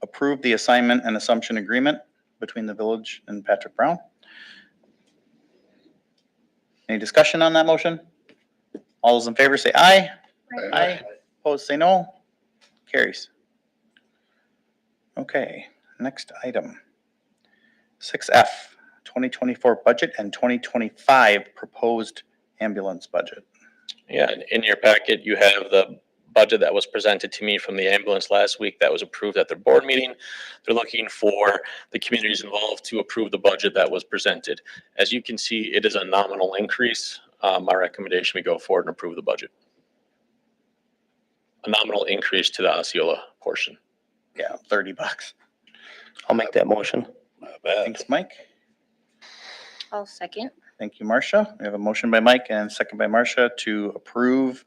approve the assignment and assumption agreement between the village and Patrick Brown. Any discussion on that motion? All those in favor say aye. Aye. Opposed, say no. Carries. Okay, next item. 6F, 2024 budget and 2025 proposed ambulance budget. Yeah, and in your packet, you have the budget that was presented to me from the ambulance last week that was approved at their board meeting. They're looking for the communities involved to approve the budget that was presented. As you can see, it is a nominal increase. My recommendation, we go forward and approve the budget. A nominal increase to the Osceola portion. Yeah, $30. I'll make that motion. Not bad. Thanks, Mike. I'll second. Thank you, Marcia. We have a motion by Mike and a second by Marcia to approve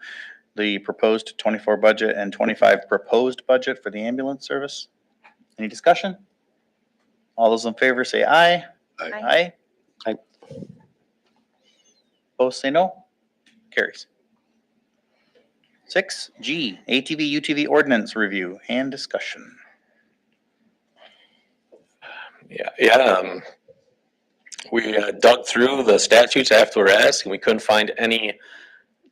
the proposed 24 budget and 25 proposed budget for the ambulance service. Any discussion? All those in favor say aye. Aye. Aye. Opposed, say no. Carries. 6G, ATV UTV ordinance review and discussion. Yeah. We dug through the statutes after we were asked, and we couldn't find any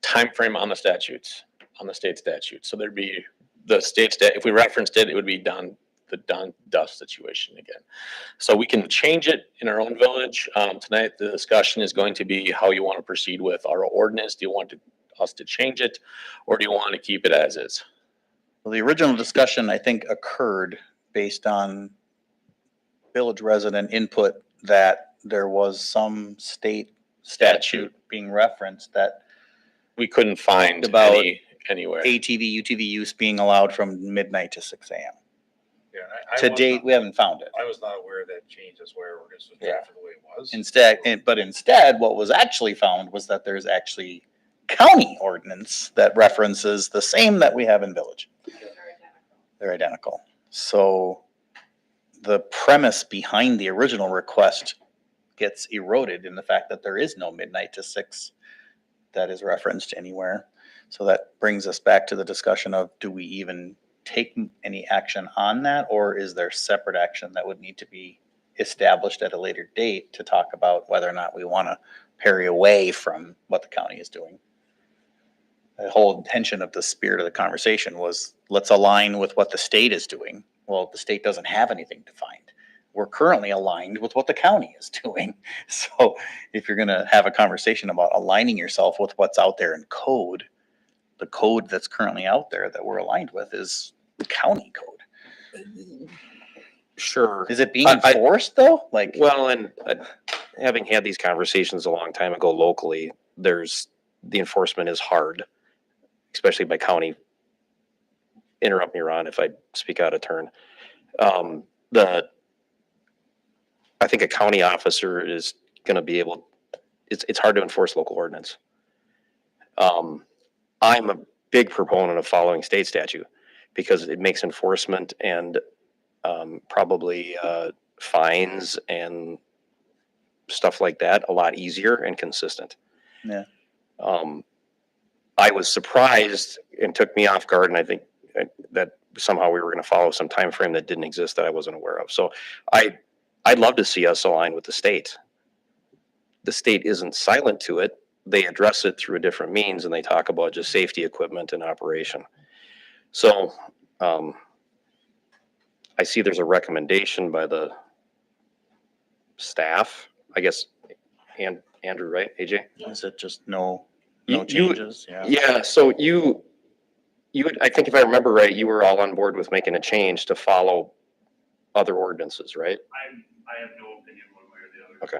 time frame on the statutes, on the state statute. So there'd be the state if we referenced it, it would be the done dust situation again. So we can change it in our own village. Tonight, the discussion is going to be how you want to proceed with our ordinance. Do you want us to change it, or do you want to keep it as is? Well, the original discussion, I think, occurred based on village resident input that there was some state statute being referenced that We couldn't find About anywhere. ATV, UTV use being allowed from midnight to 6 a.m. Yeah, To date, we haven't found it. I was not aware that change is where we're just Yeah. drafted the way it was. Instead, what was actually found was that there's actually county ordinance that references the same that we have in village. They're identical. So the premise behind the original request gets eroded in the fact that there is no midnight to 6 that is referenced anywhere. So that brings us back to the discussion of, do we even take any action on that, or is there separate action that would need to be established at a later date to talk about whether or not we want to parry away from what the county is doing? The whole intention of the spirit of the conversation was, let's align with what the state is doing. Well, the state doesn't have anything defined. We're currently aligned with what the county is doing. So if you're going to have a conversation about aligning yourself with what's out there in code, the code that's currently out there that we're aligned with is county code. Sure. Is it being enforced though? Like, Well, and having had these conversations a long time ago locally, the enforcement is hard, especially by county. Interrupt me, Ron, if I speak out of turn. I think a county officer is going to be able, it's hard to enforce local ordinance. I'm a big proponent of following state statute because it makes enforcement and probably fines and stuff like that a lot easier and consistent. Yeah. I was surprised and took me off guard, and I think that somehow we were going to follow some time frame that didn't exist that I wasn't aware of. So I'd love to see us align with the state. The state isn't silent to it. They address it through a different means, and they talk about just safety equipment and operation. So I see there's a recommendation by the staff, I guess, and Andrew, right, AJ? is it just no You- changes? Yeah. Yeah, so you, I think if I remember right, you were all on board with making a change to follow other ordinances, right? I have no opinion one way or the other. Okay.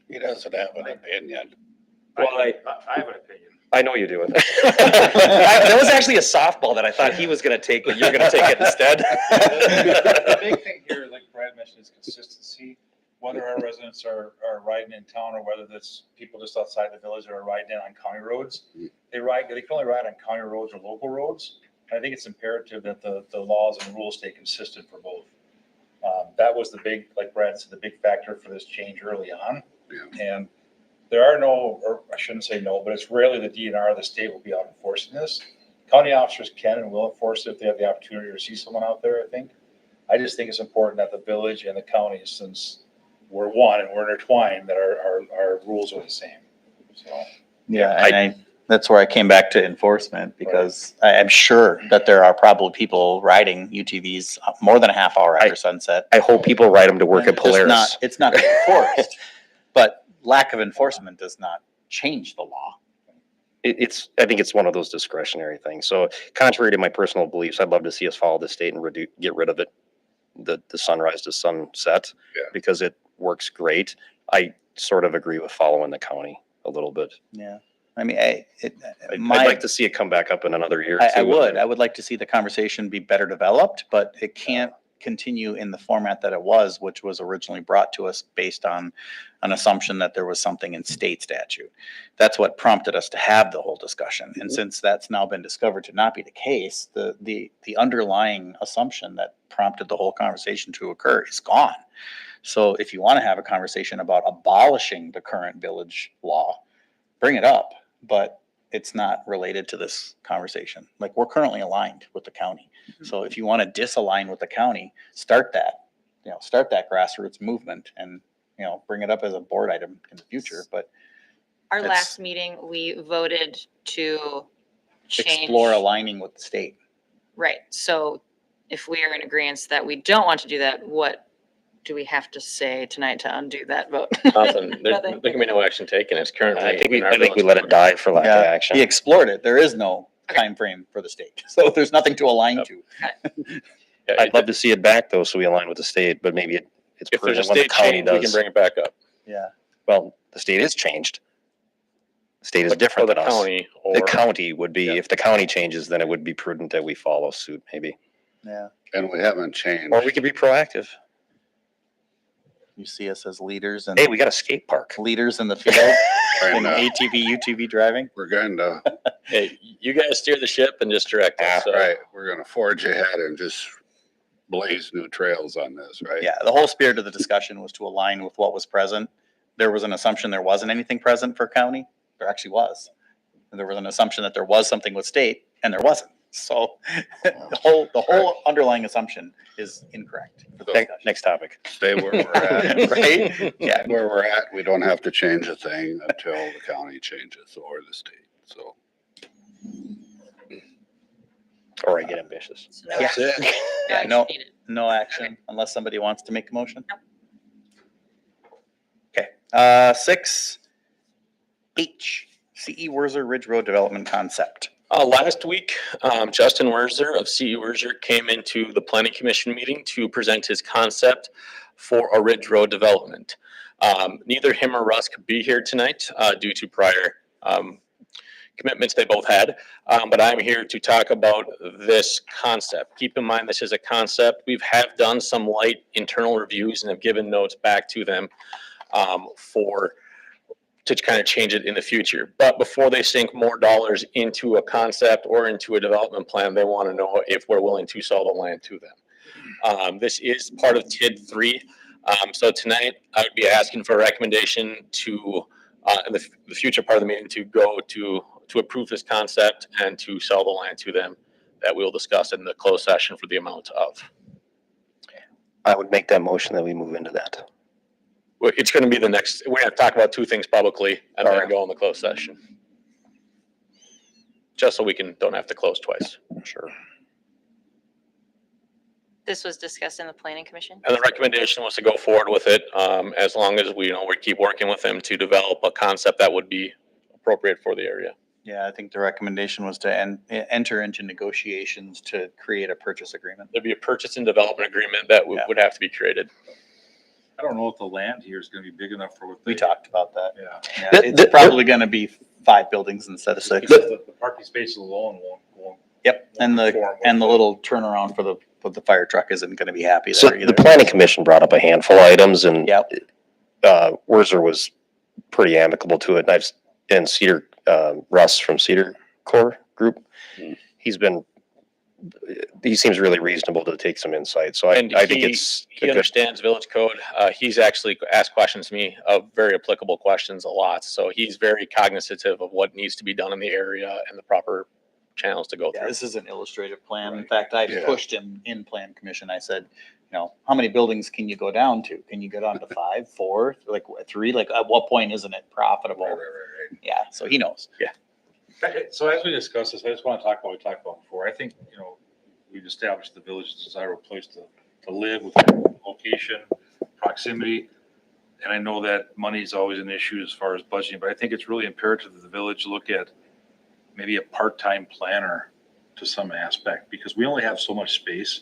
He doesn't have an opinion. Well, I have an opinion. I know you do it. That was actually a softball that I thought he was gonna take, but you're gonna take it instead. The big thing here, like Brad mentioned, is consistency. Whether our residents are riding in town or whether that's people just outside the village that are riding in on county roads, they can only ride on county roads or local roads. I think it's imperative that the laws and rules stay consistent for both. That was the big, like Brad said, the big factor for this change early on. And there are no, or I shouldn't say no, but it's rarely the DNR or the state will be out enforcing this. County officers can and will enforce it if they have the opportunity to see someone out there, I think. I just think it's important that the village and the county, since we're one and we're intertwined, that our rules are the same. So. Yeah, and that's where I came back to enforcement, because I'm sure that there are probably people riding UTVs more than a half hour after sunset. I hope people ride them to work at Polaris. It's not enforced, but lack of enforcement does not change the law. I think it's one of those discretionary things. So contrary to my personal beliefs, I'd love to see us follow the state and get rid of it, the sunrise to sunset, because it works great. I sort of agree with following the county a little bit. Yeah. I mean, I'd like to see it come back up in another year. I would like to see the conversation be better developed, but it can't continue in the format that it was, which was originally brought to us based on an assumption that there was something in state statute. That's what prompted us to have the whole discussion. And since that's now been discovered to not be the case, the underlying assumption that prompted the whole conversation to occur is gone. So if you want to have a conversation about abolishing the current village law, bring it up, but it's not related to this conversation. Like, we're currently aligned with the county. So if you want to disalign with the county, start that grassroots movement and, bring it up as a board item in the future, but Our It's- last meeting, we voted to change. explore aligning with the state. Right, so if we are in agreement that we don't want to do that, what do we have to say tonight to undo that vote? Nothing. There Nothing. can be no action taken. It's currently. I think in our we village let it board. die for lack of Yeah, action. he explored it. There is no time frame for the state. So there's nothing to align Yep. to. Yeah, I'd love to see it back though, so we align with the state, but maybe it's If there's a prudent when the state county change, we can does. bring it back up. Yeah. Well, the state is changed. The state is For different the than us. county The or. county would be, Yeah. if the county changes, then it would be prudent that we follow suit maybe. Yeah. And we haven't changed. Or we could be proactive. You see us as leaders and Hey, we got a skate park. leaders in the field in And, ATV, UTV driving. we're going to, Hey, you guys steer the ship and just direct us. So. right, we're going to forge ahead and just blaze new trails on this, right? Yeah, the whole spirit of the discussion was to align with what was present. There was an assumption there wasn't anything present for county. There actually was. And there was an assumption that there was something with state, and there wasn't. So the whole underlying assumption is incorrect. for the discussion. Next topic. Stay where we're at. Right? Yeah. Where we're at, we don't have to change a thing until the county changes or the state, so. Or I get ambitious. So no Yeah. action- Yeah, action no, needed. no action unless somebody wants to make a motion. Nope. Okay, 6H, CE Werzer Ridge Road Development Concept. Last week, Justin Werzer of CE Werzer came into the planning commission meeting to present his concept for a ridge road development. Neither him or Russ could be here tonight due to prior commitments they both had, but I'm here to talk about this concept. Keep in mind, this is a concept. We have done some light internal reviews and have given notes back to them to kind of change it in the future. But before they sink more dollars into a concept or into a development plan, they want to know if we're willing to sell the land to them. This is part of TID 3. So tonight I would be asking for a recommendation to, in the future part of the meeting, to go to approve this concept and to sell the land to them, that we'll discuss in the closed session for the amount of. I would make that motion that we move into that. Well, it's going to be the next, we're going to talk about two things publicly and then Alright. go in the closed session. Just so we don't have to close twice. Sure. This was discussed in the planning commission? And the recommendation was to go forward with it, as long as we keep working with them to develop a concept that would be appropriate for the area. Yeah, I think the recommendation was to enter into negotiations to create a purchase agreement. There'd be a purchase and development agreement that Yeah. would have to be created. I don't know if the land here is gonna be big enough for what they. We talked about that. Yeah. Yeah, The- it's the- probably gonna be 5 buildings instead of 6. The parking spaces alone won't. Yep, and conform with the little turnaround for the fire truck isn't gonna be happy So there either. the planning commission brought up a handful of items and Yep. Werzer was pretty amicable to it. And Cedar, Russ from Cedar Core Group, he seems really reasonable to take some insight. So I And think he- it's He understands village code. He's actually asked questions to me, very applicable questions a lot. So he's very cognizant of what needs to be done in the area and the proper channels to go Yeah, through. this is an illustrative plan. In fact, I Yeah. pushed him in plan commission. I said, how many buildings can you go down to? Can you go down to 5, 4, like 3? Like, at what point isn't it profitable? Right. Yeah, so he knows. So as we discuss this, I just want to talk about what we talked about before. I think, we've established the village as a desirable place to live with location, proximity. And I know that money is always an issue as far as budgeting, but I think it's really imperative that the village look at maybe a part-time planner to some aspect, because we only have so much space.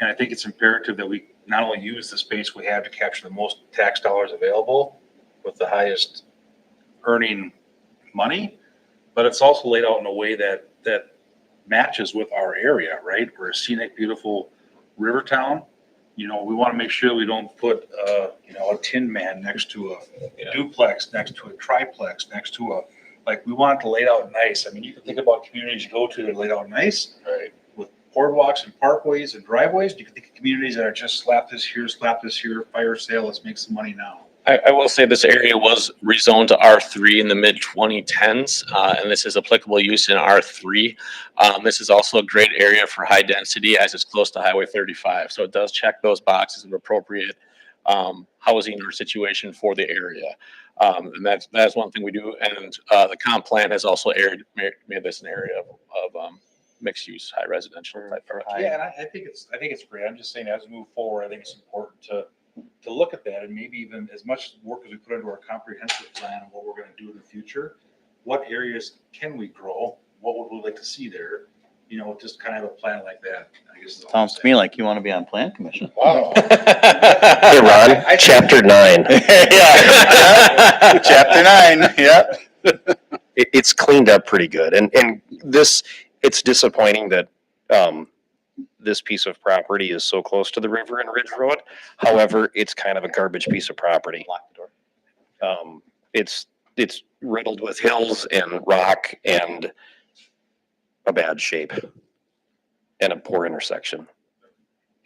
And I think it's imperative that we not only use the space we have to capture the most tax dollars available with the highest earning money, but it's also laid out in a way that matches with our area, right? We're a scenic, beautiful river town. You know, we want to make sure we don't put, you know, a tin man next to a duplex, next to a triplex, next to a, like, we want it to lay out nice. I mean, you can think about communities you go to that are laid out nice. Right. With boardwalks and parkways and driveways. You can think of communities that are just slap this here, fire sale, let's make some money now. I will say this area was rezoned to R3 in the mid 2010s, and this is applicable use in R3. This is also a great area for high density as it's close to Highway 35. So it does check those boxes of appropriate housing or situation for the area. And that's one thing we do. And the comp plan has also made this an area of mixed use, high residential type. Yeah, and I think it's great. I'm just saying, as we move forward, I think it's important to look at that, and maybe even as much work as we put into our comprehensive plan and what we're going to do in the future, what areas can we grow? What would we like to see there? You know, just kind of have a plan like that, I guess. is all I'm Sounds to me like you want to be on plan commission. Wow. Hey, Ron, chapter 9. Yeah. Chapter 9, yeah. It's cleaned up pretty good. And this, it's disappointing that, this piece of property is so close to the river and Ridge Road. However, it's kind of a garbage piece of property. Lock the door. It's riddled with hills and rock and a bad shape and a poor intersection.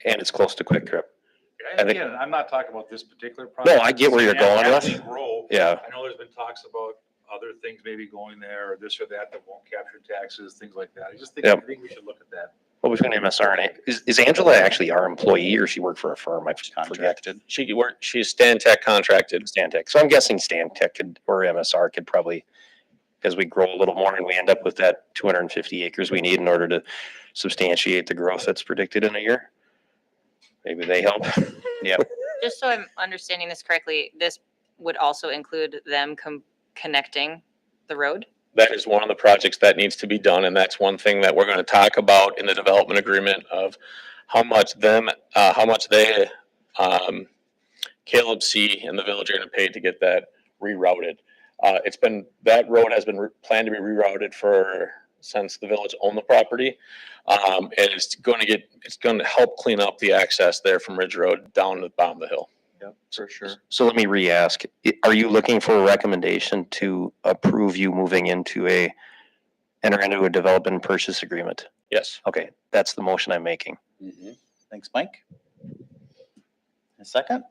And it's close to Quick Trip. I think- Again, I'm not talking about this particular project. No, I get where you're going As with. we grow, Yeah. I know there's been talks about other things maybe going there, or this or that won't capture taxes, things like that. I just think, Yep. I think we should look at that. What was her name? SRNA. Is Angela actually our employee or she worked for a firm? I forget. Contracted. She's Stantec contracted. Stantec. So I'm guessing Stantec could, or MSR could probably, as we grow a little more and we end up with that 250 acres we need in order to substantiate the growth that's predicted in a year. Maybe they help. Just so I'm understanding this correctly, this would also include them connecting the road? That is one of the projects that needs to be done, and that's one thing that we're going to talk about in the development agreement of how much they, Caleb C. and the village are going to pay to get that rerouted. That road has been planned to be rerouted since the village owned the property. And it's going to help clean up the access there from Ridge Road down to the bottom of the hill. Yep, for sure. So let me re-ask, are you looking for a recommendation to approve you moving enter into a development purchase agreement? Yes. Okay, that's the motion I'm making. Thanks, Mike. A second?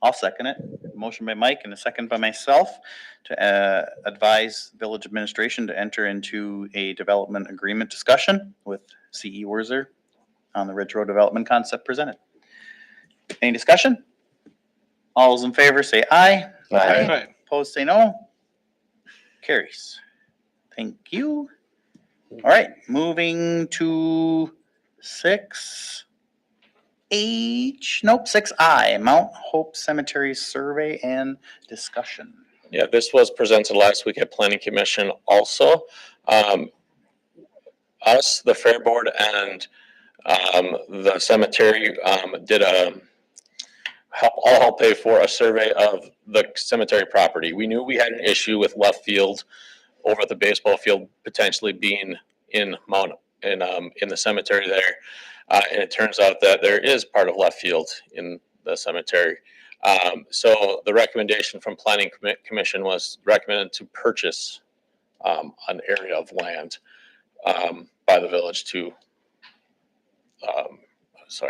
I'll second it. Motion by Mike and a second by myself to advise village administration to enter into a development agreement discussion with CE Werzer on the Ridge Road development concept presented. Any discussion? All those in favor say aye. Aye. Opposed, say no. Carries. Thank you. All right, moving to 6H, 6I, Mount Hope Cemetery Survey and Discussion. Yeah, this was presented last week at Planning Commission also. Us, the Fair Board, and the cemetery did all pay for a survey of the cemetery property. We knew we had an issue with left field over at the baseball field potentially being in the cemetery there. And it turns out that there is part of left field in the cemetery. So the recommendation from Planning Commission was recommended to purchase an area of land by the village to, So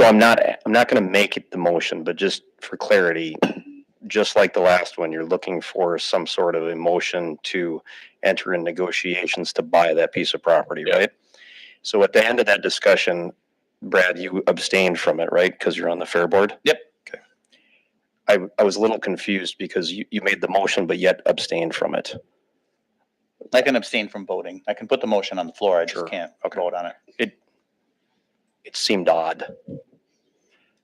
I'm not going to make it the motion, but just for clarity, just like the last one, you're looking for some sort of a motion to enter in negotiations to buy that piece of property, right? So at the end of that discussion, Brad, you abstained from it, right? Because you're on the Fair Board? Yep. Okay. I was a little confused because you made the motion, but yet abstained from it. I can abstain from voting. I can put the motion on the floor. I just Sure. can't vote on it. It seemed odd.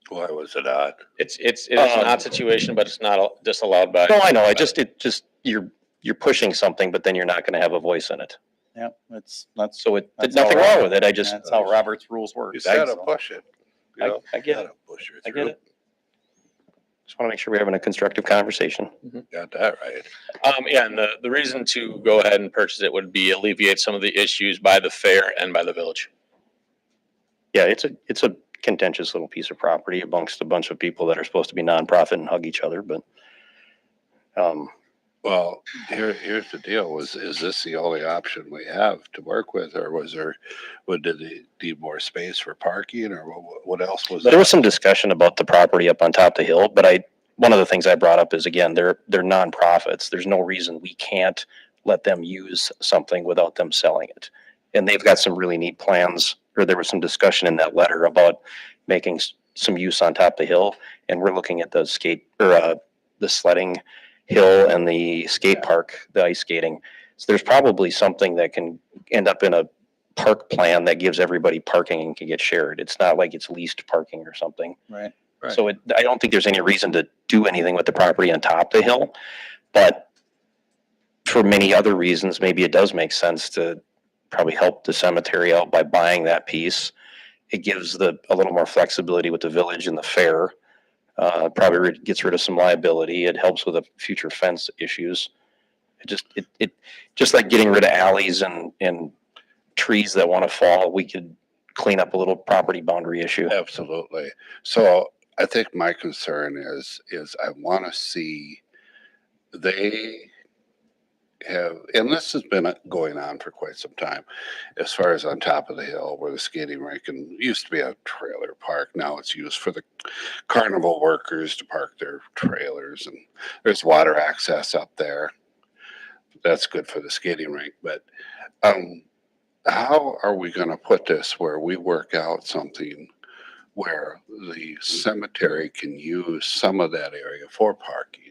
Why was it odd? it's an odd situation, but it's not disallowed by. No, I know. You're pushing something, but then you're not going to have a voice in it. Yeah, that's So That's nothing all right. wrong with it. that's how Robert's rules work. You gotta So, push it. You know, I get gotta it. push her I get through. it. Just want to make sure we're having a constructive conversation. Got that right. Yeah, and the reason to go ahead and purchase it would be alleviate some of the issues by the fair and by the village. Yeah, it's a contentious little piece of property amongst a bunch of people that are supposed to be nonprofit and hug each other, but, Well, here's the deal, is this the only option we have to work with, or did they need more space for parking, or what else was? there was some discussion about the property up on top of the hill, but one of the things I brought up is, again, they're nonprofits. There's no reason we can't let them use something without them selling it. And they've got some really neat plans, or there was some discussion in that letter about making some use on top of the hill. And we're looking at the the sledding hill and the skate park, the ice skating. So there's probably something that can end up in a park plan that gives everybody parking and can get shared. It's not like it's leased parking or something. Right. So I don't think there's any reason to do anything with the property on top of the hill, but for many other reasons, maybe it does make sense to probably help the cemetery out by buying that piece. It gives a little more flexibility with the village and the fair. Probably gets rid of some liability. It helps with the future fence issues. It just like getting rid of alleys and trees that want to fall, we could clean up a little property boundary issue. Absolutely. So I think my concern is I want to see they have, and this has been going on for quite some time, as far as on top of the hill where the skating rink used to be a trailer park. Now it's used for the carnival workers to park their trailers, and there's water access up there. That's good for the skating rink. But how are we going to put this where we work out something where the cemetery can use some of that area for parking?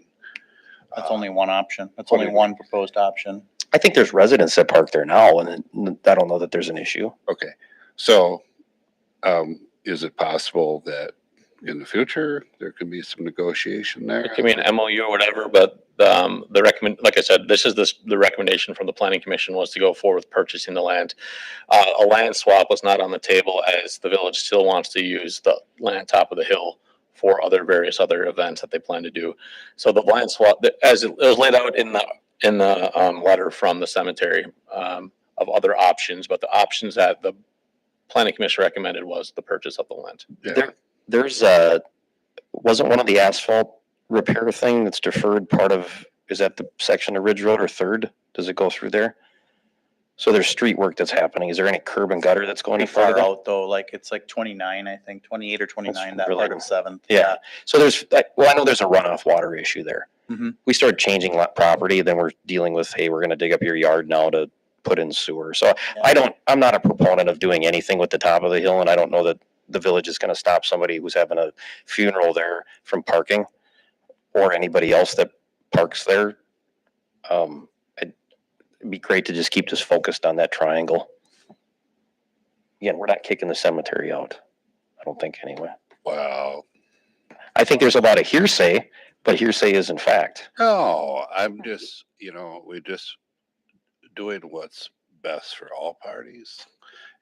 That's only one option. That's only one proposed option. I think there's residents that park there now, and I don't know that there's an issue. Okay, so is it possible that in the future there could be some negotiation there? It can be an MOU or whatever, but like I said, this is the recommendation from the planning commission was to go forward with purchasing the land. A land swap was not on the table, as the village still wants to use the land top of the hill for various other events that they plan to do. So the land swap, as it was laid out in the letter from the cemetery, of other options, but the options that the planning commission recommended was the purchase of the land. Yeah. There's wasn't one of the asphalt repair thing that's deferred part of, is that the section of Ridge Road or Third? Does it go through there? So there's street work that's happening. Is there any curb and gutter that's going Pretty further? far out though, like it's like 29, I think, 28 or 29, that really part low. of Seventh. Yeah. So I know there's a runoff water issue there. Mhm. We started changing property, then we're dealing with, hey, we're going to dig up your yard now to put in sewer. So I'm not a proponent of doing anything with the top of the hill, and I don't know that the village is going to stop somebody who's having a funeral there from parking, or anybody else that parks there. It'd be great to just keep this focused on that triangle. Again, we're not kicking the cemetery out. I don't think anyway. Wow. I think there's a lot of hearsay, but hearsay is in fact. No, I'm just, we're just doing what's best for all parties.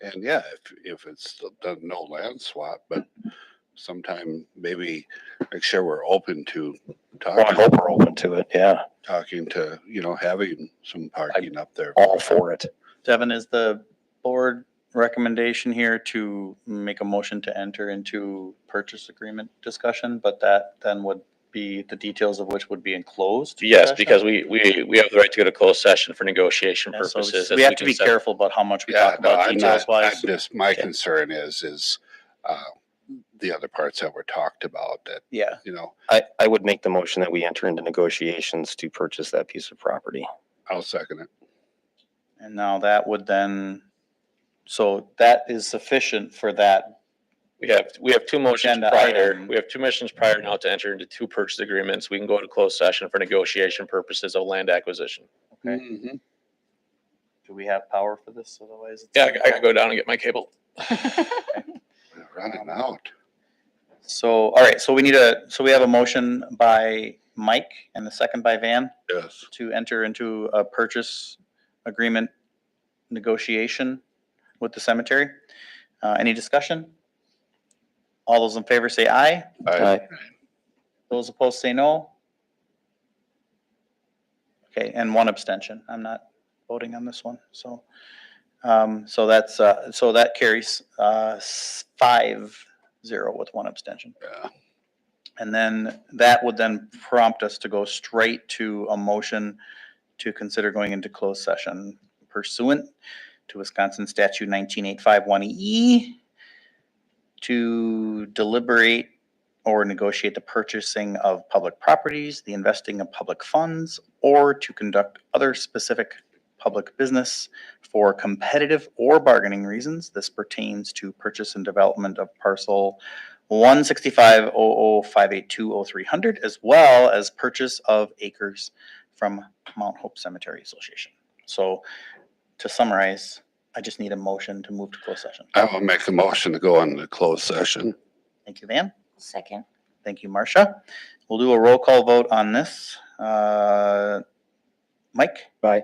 And yeah, if it's no land swap, but sometime maybe make sure we're open to Well, I hope we're open to it. Yeah. talking to, having some parking up there. All for it. Devin, is the board recommendation here to make a motion to enter into purchase agreement discussion, but that then would be the details of which would be enclosed? Yes, session? because we have the right to go to closed session for negotiation Yeah, so purposes. we have to be careful about how much we talk about details wise. My concern is the other parts that were talked about that, Yeah. I would make the motion that we enter into negotiations to purchase that piece of property. I'll second it. And now that would then, so that is sufficient for that. We have two motions Agenda prior. item. We have two motions prior now to enter into two purchase agreements. We can go to closed session for negotiation purposes of land acquisition. Okay. Mm-hmm. Do we have power for this? Otherwise, it's. Yeah, I gotta go down and get my cable. We're running out. So, all right, so we have a motion by Mike and the second by Van Yes. to enter into a purchase agreement negotiation with the cemetery. Any discussion? All those in favor say aye. Aye. Those opposed say no. Okay, and one abstention. I'm not voting on this one, so. So that carries 5-0. 0 with 1 abstention. Yeah. And then that would then prompt us to go straight to a motion to consider going into closed session pursuant to Wisconsin statute 19851E to deliberate or negotiate the purchasing of public properties, the investing of public funds, or to conduct other specific public business for competitive or bargaining reasons. This pertains to purchase and development of parcel 1650058200300, as well as purchase of acres from Mount Hope Cemetery Association. So to summarize, I just need a motion to move to closed session. I will make a motion to go into closed session. Thank you, Van. Second. Thank you, Marcia. We'll do a roll call vote on this. Mike? Aye.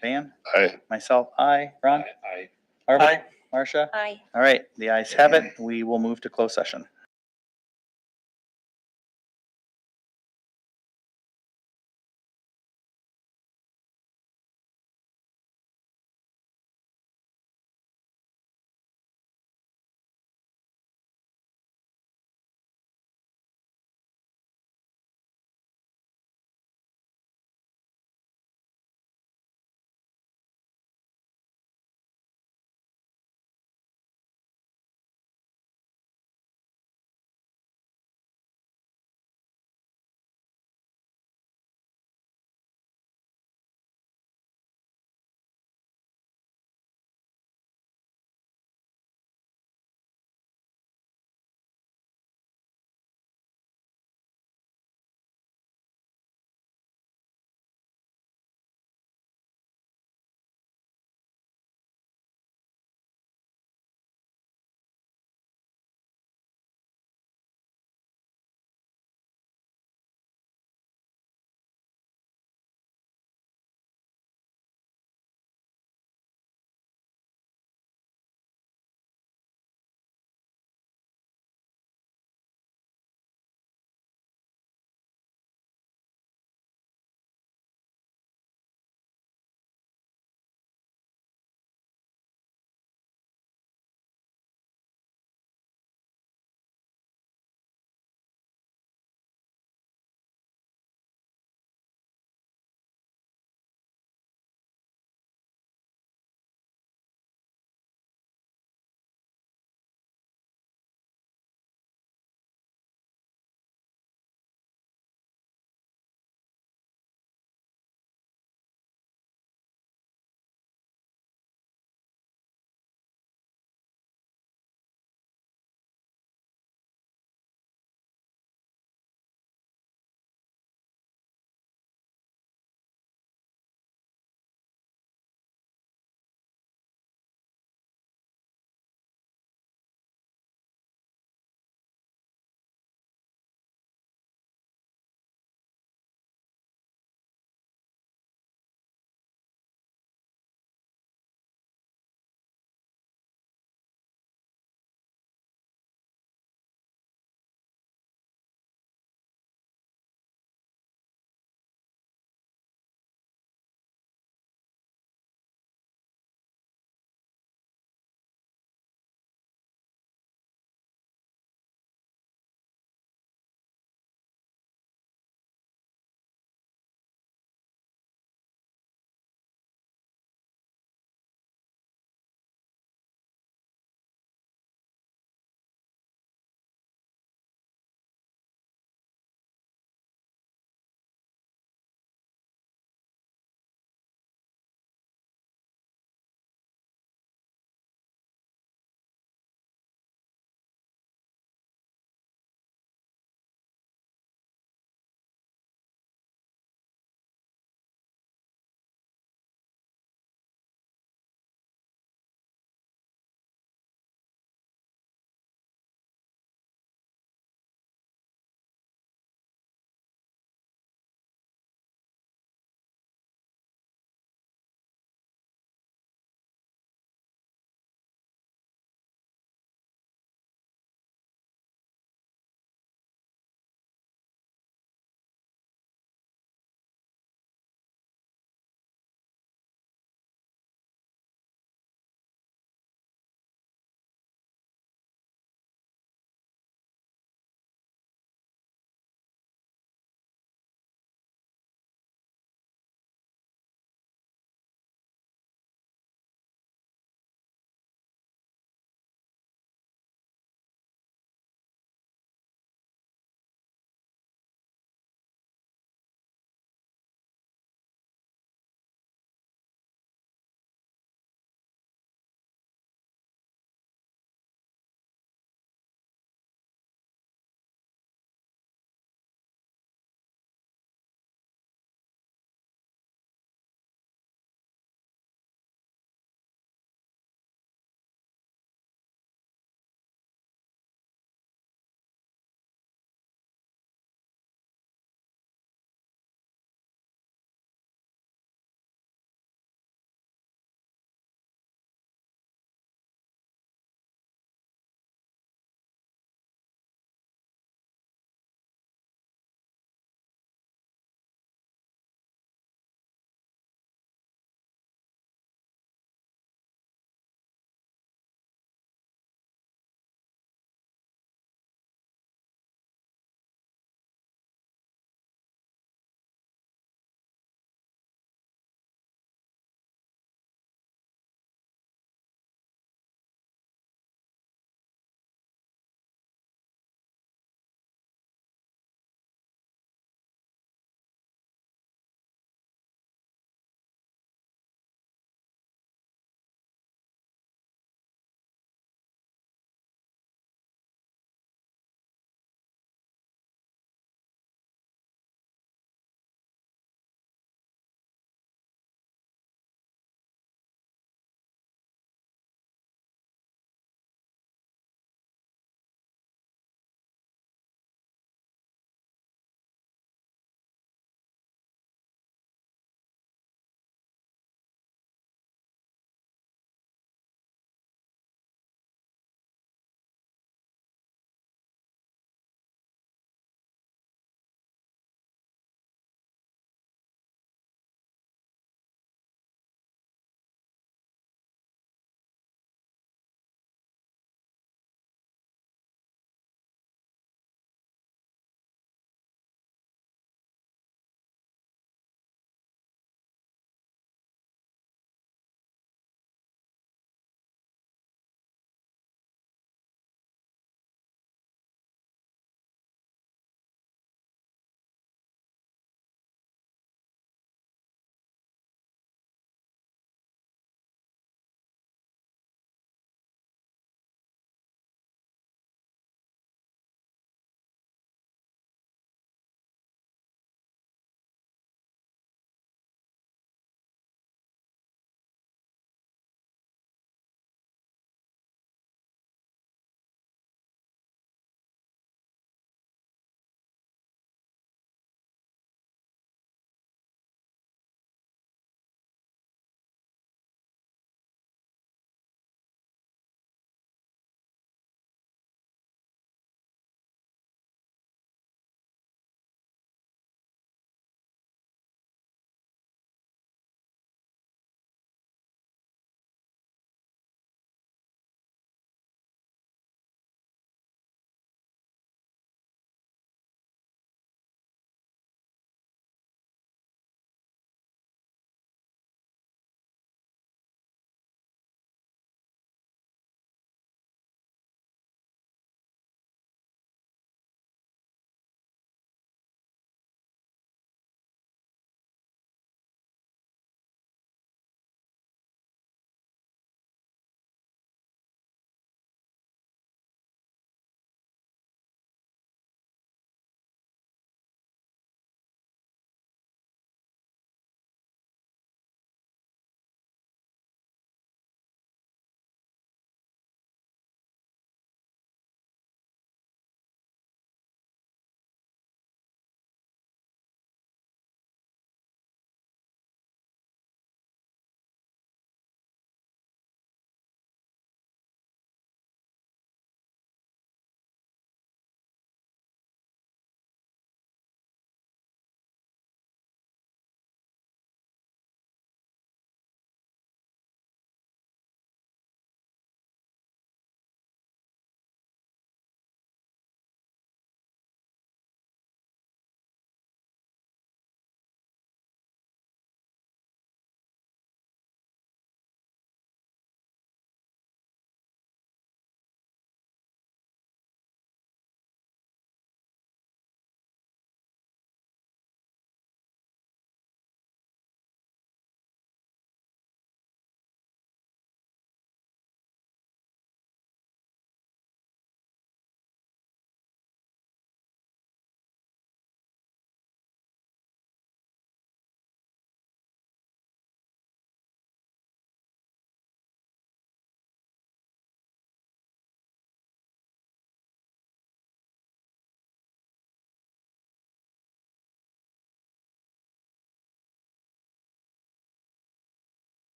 Van? Aye. Myself, aye. Ron? Aye. Arvid? Aye. Marcia? Aye. All right, the ayes have it. We will move to closed session.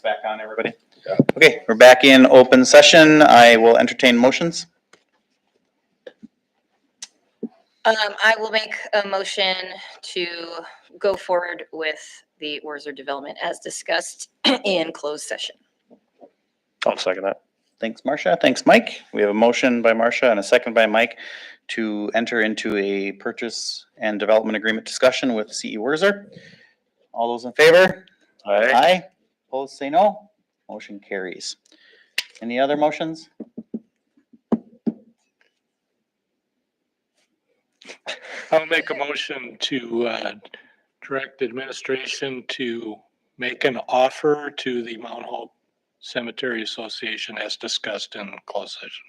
It's back on, everybody? Yeah. Okay, we're back in open session. I will entertain motions. I will make a motion to go forward with the Worzer development as discussed in closed session. I'll second that. Thanks, Marcia. Thanks, Mike. We have a motion by Marcia and a second by Mike to enter into a purchase and development agreement discussion with CE Worzer. All those in favor? All right. Aye. Opposed, say no. Motion carries. Any other motions? I'll make a motion to direct administration to make an offer to the Mount Hope Cemetery Association as discussed in closed session.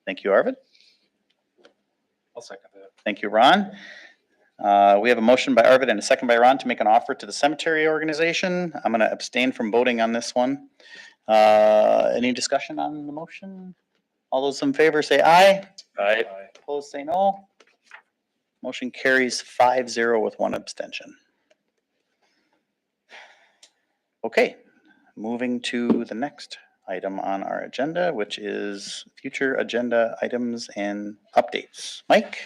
Thank you, Arvid. I'll second that. Thank you, Ron. We have a motion by Arvid and a second by Ron to make an offer to the cemetery organization. I'm going to abstain from voting on this one. Any discussion on the motion? All those in favor say aye. Aye. Opposed, say no. Motion carries 5-0 with one abstention. Okay, moving to the next item on our agenda, which is future agenda items and updates. Mike?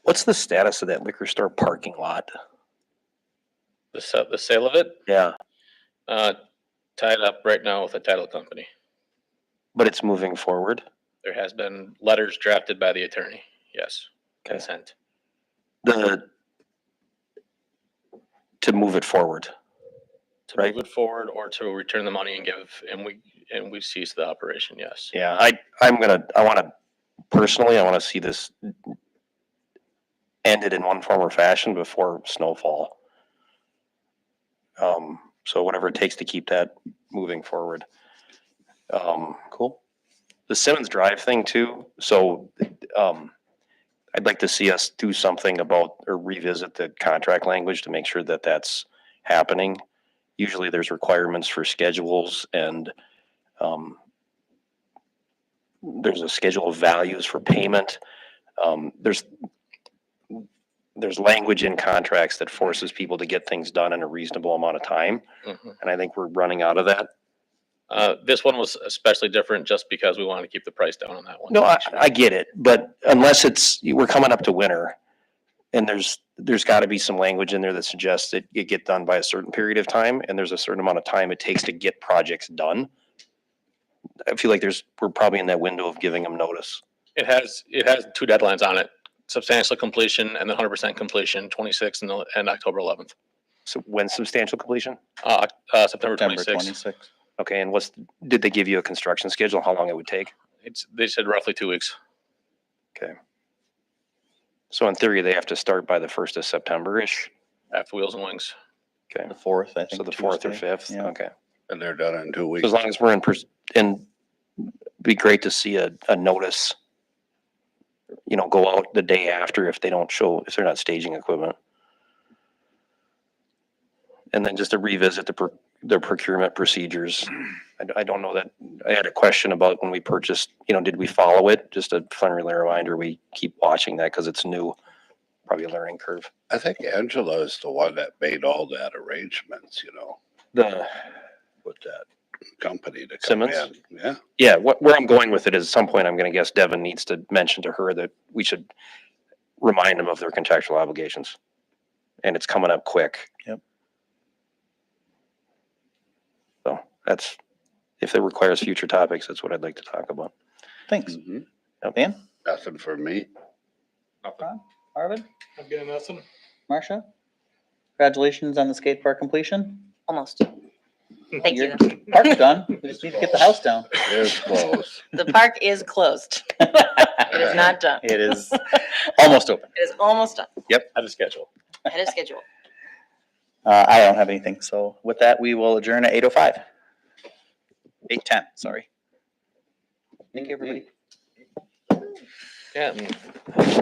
What's the status of that liquor store parking lot? The sale of it, Yeah, tied up right now with a title company. but it's moving forward. There has been letters drafted by the attorney. Yes, Okay. consent. To move it forward. To Right. move it forward or to return the money and we cease the operation, yes. Yeah, I want to, personally, I want to see this ended in one form or fashion before snowfall. So whatever it takes to keep that moving forward. Cool. The Simmons Drive thing too, so, I'd like to see us do something about, or revisit the contract language to make sure that that's happening. Usually there's requirements for schedules and, there's a schedule of values for payment. There's language in contracts that forces people to get things done in a reasonable amount of time. Mhm. And I think we're running out of that. This one was especially different just because we wanted to keep the price down on that one. No, I get it, but unless we're coming up to winter and there's gotta be some language in there that suggests that it get done by a certain period of time and there's a certain amount of time it takes to get projects done. I feel like we're probably in that window of giving them notice. It has two deadlines on it, substantial completion and then 100% completion, 26th and October 11th. So when's substantial completion? September September 26th. 26th. Okay, and did they give you a construction schedule, how long it would take? They said roughly 2 weeks. Okay. So in theory, they have to start by the 1st of September-ish? After Wheels and Wings. Okay, The 4th, I think. so the 4th or Tuesday. 5th, Yeah. okay. And they're done in 2 So weeks. as long as we're and be great to see a notice, go out the day after if they're not staging equipment. And then just to revisit their procurement procedures. I don't know that, I had a question about when we purchased, did we follow it? Just a friendly reminder, we keep watching that because it's new, probably a learning curve. I think Angela is the one that made all that arrangements, The, with that company to come in. Simmons? Yeah. yeah, where I'm going with it is at some point I'm gonna guess Devin needs to mention to her that we should remind them of their contractual obligations. And it's coming up quick. Yep. So if it requires future topics, that's what I'd like to talk about. Thanks. Mhm. Dan? Nothing for me. Ron? Arvid? I've got nothing. Marcia? Congratulations on the skate park completion. Almost. Thank you. Your park's done. We just need to get the house down. It's close. The park is closed. It is not done. It is almost open. It is almost done. Ahead of schedule. Ahead of schedule. I don't have anything. So with that, we will adjourn at 8:05. 8:10, sorry. Thank you, everybody. Yeah.